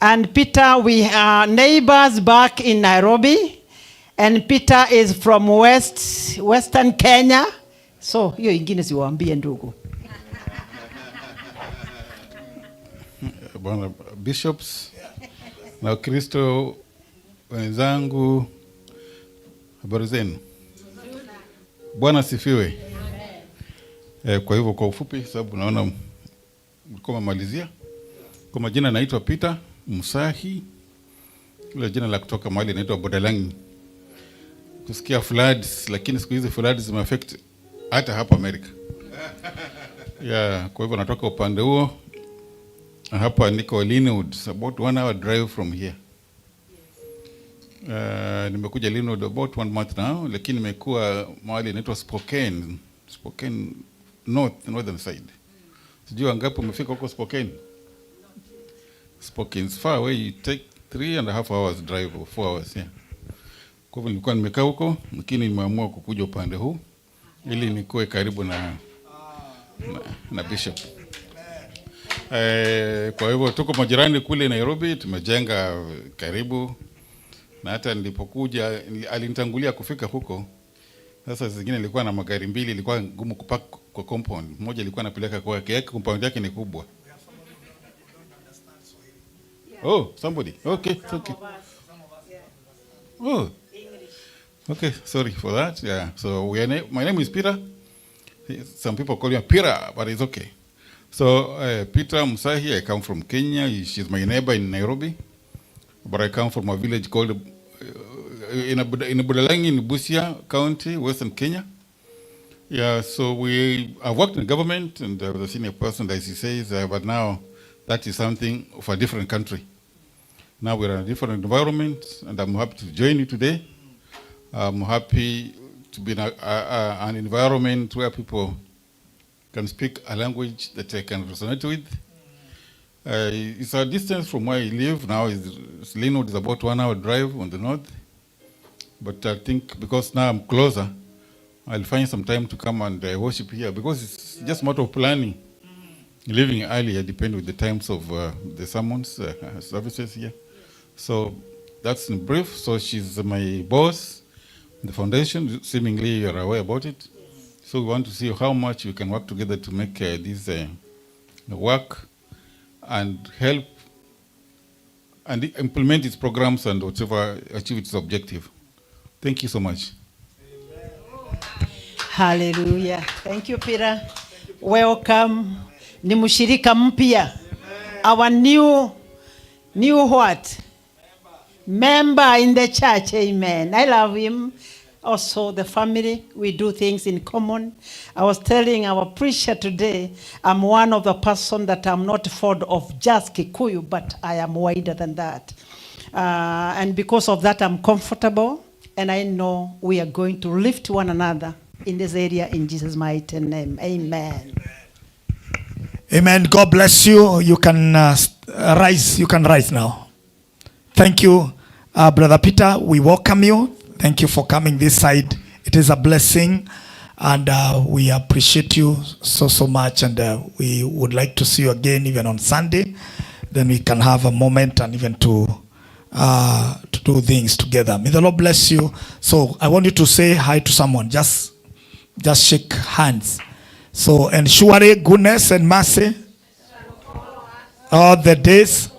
And Peter, we are neighbors back in Nairobi. And Peter is from Western Kenya. So, hiyo ingine siwaambie ndugu. Bwana bishops na Kristo wenzangu, habari zenu? Bwana sifiwe. Kwa hivyo kwa ufupi, sababu naona mlikuwa mmalizia. Kwa majina naitwa Peter Musahi. Ile jina la kutoka mahali naitwa Bodalangi. Kusikia floods, lakini siku hizi floods zimeaffect hata hapa Amerika. Kwa hivyo natoka upande huo. Hapa niko Linwood, about 1 hour drive from here. Nimekuja Linwood about 1 month now, lakini nimekuwa mahali inaitwa Spokane northern side. Sijui ngapi umefika huko Spokane? Spokane is far away, you take 3.5 hours drive or 4 hours, yeah. Kwa hivyo nilikuwa nimekaa huko, lakini nimeamua kukuja upande huu ili nikuwe karibu na bishop. Kwa hivyo tuko majirani kule Nairobi, tumejenga karibu, na hata nilipokuja alinitangulia kufika huko. Sasa zingine ilikuwa na magari mbili, ilikuwa ngumu kupark kwa compound. Moja ilikuwa napeleka kwa yake, compound yake ni kubwa. Oh, somebody. Okay, okay. Oh. Okay, sorry for that. Yeah. So my name is Peter. Some people call me Peter, but it's okay. So Peter Musahi, I come from Kenya. She's my neighbor in Nairobi. But I come from a village called in Budalangi in Busia County, Western Kenya. Yeah, so I've worked in government and I was a senior person, as he says, but now that is something of a different country. Now we're in a different environment, and I'm happy to join you today. I'm happy to be in an environment where people can speak a language that I can resonate with. It's a distance from where I live now. Linwood is about 1 hour drive on the north. But I think because now I'm closer, I'll find some time to come and worship here, because it's just a matter of planning. Leaving earlier depends with the times of the sermons, services here. So that's in brief. So she's my boss. The foundation, seemingly you are aware about it. So we want to see how much we can work together to make this work and help and implement its programs and whatever achieve its objective. Thank you so much. Hallelujah. Thank you, Peter. Welcome. Ni mshirika mpya. Our new what? Member in the church. Amen. I love him. Also the family, we do things in common. I was telling our preacher today, I'm one of the person that I'm not fond of just Kikuyu, but I am wider than that. And because of that, I'm comfortable, and I know we are going to lift one another in this area in Jesus' mighty name. Amen. Amen. God bless you. You can rise. You can rise now. Thank you, Brother Peter. We welcome you. Thank you for coming this side. It is a blessing, and we appreciate you so much, and we would like to see you again even on Sunday. Then we can have a moment and even to do things together. May the Lord bless you. So I want you to say hi to someone. Just shake hands. So, and surely goodness and mercy all the days,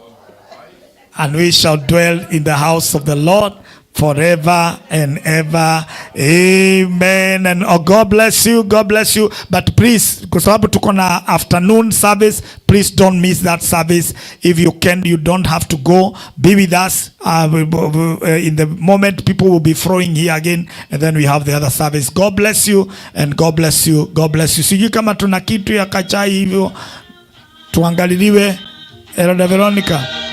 and we shall dwell in the house of the Lord forever and ever. Amen. And God bless you. God bless you. But please, kwa sababu tuko na afternoon service, please don't miss that service. If you can, you don't have to go. Be with us. In the moment, people will be throwing here again, and then we have the other service. God bless you, and God bless you. God bless you. Sijui kama tuna kitu ya kachai hivyo tuangaliliwe. Elda Veronica.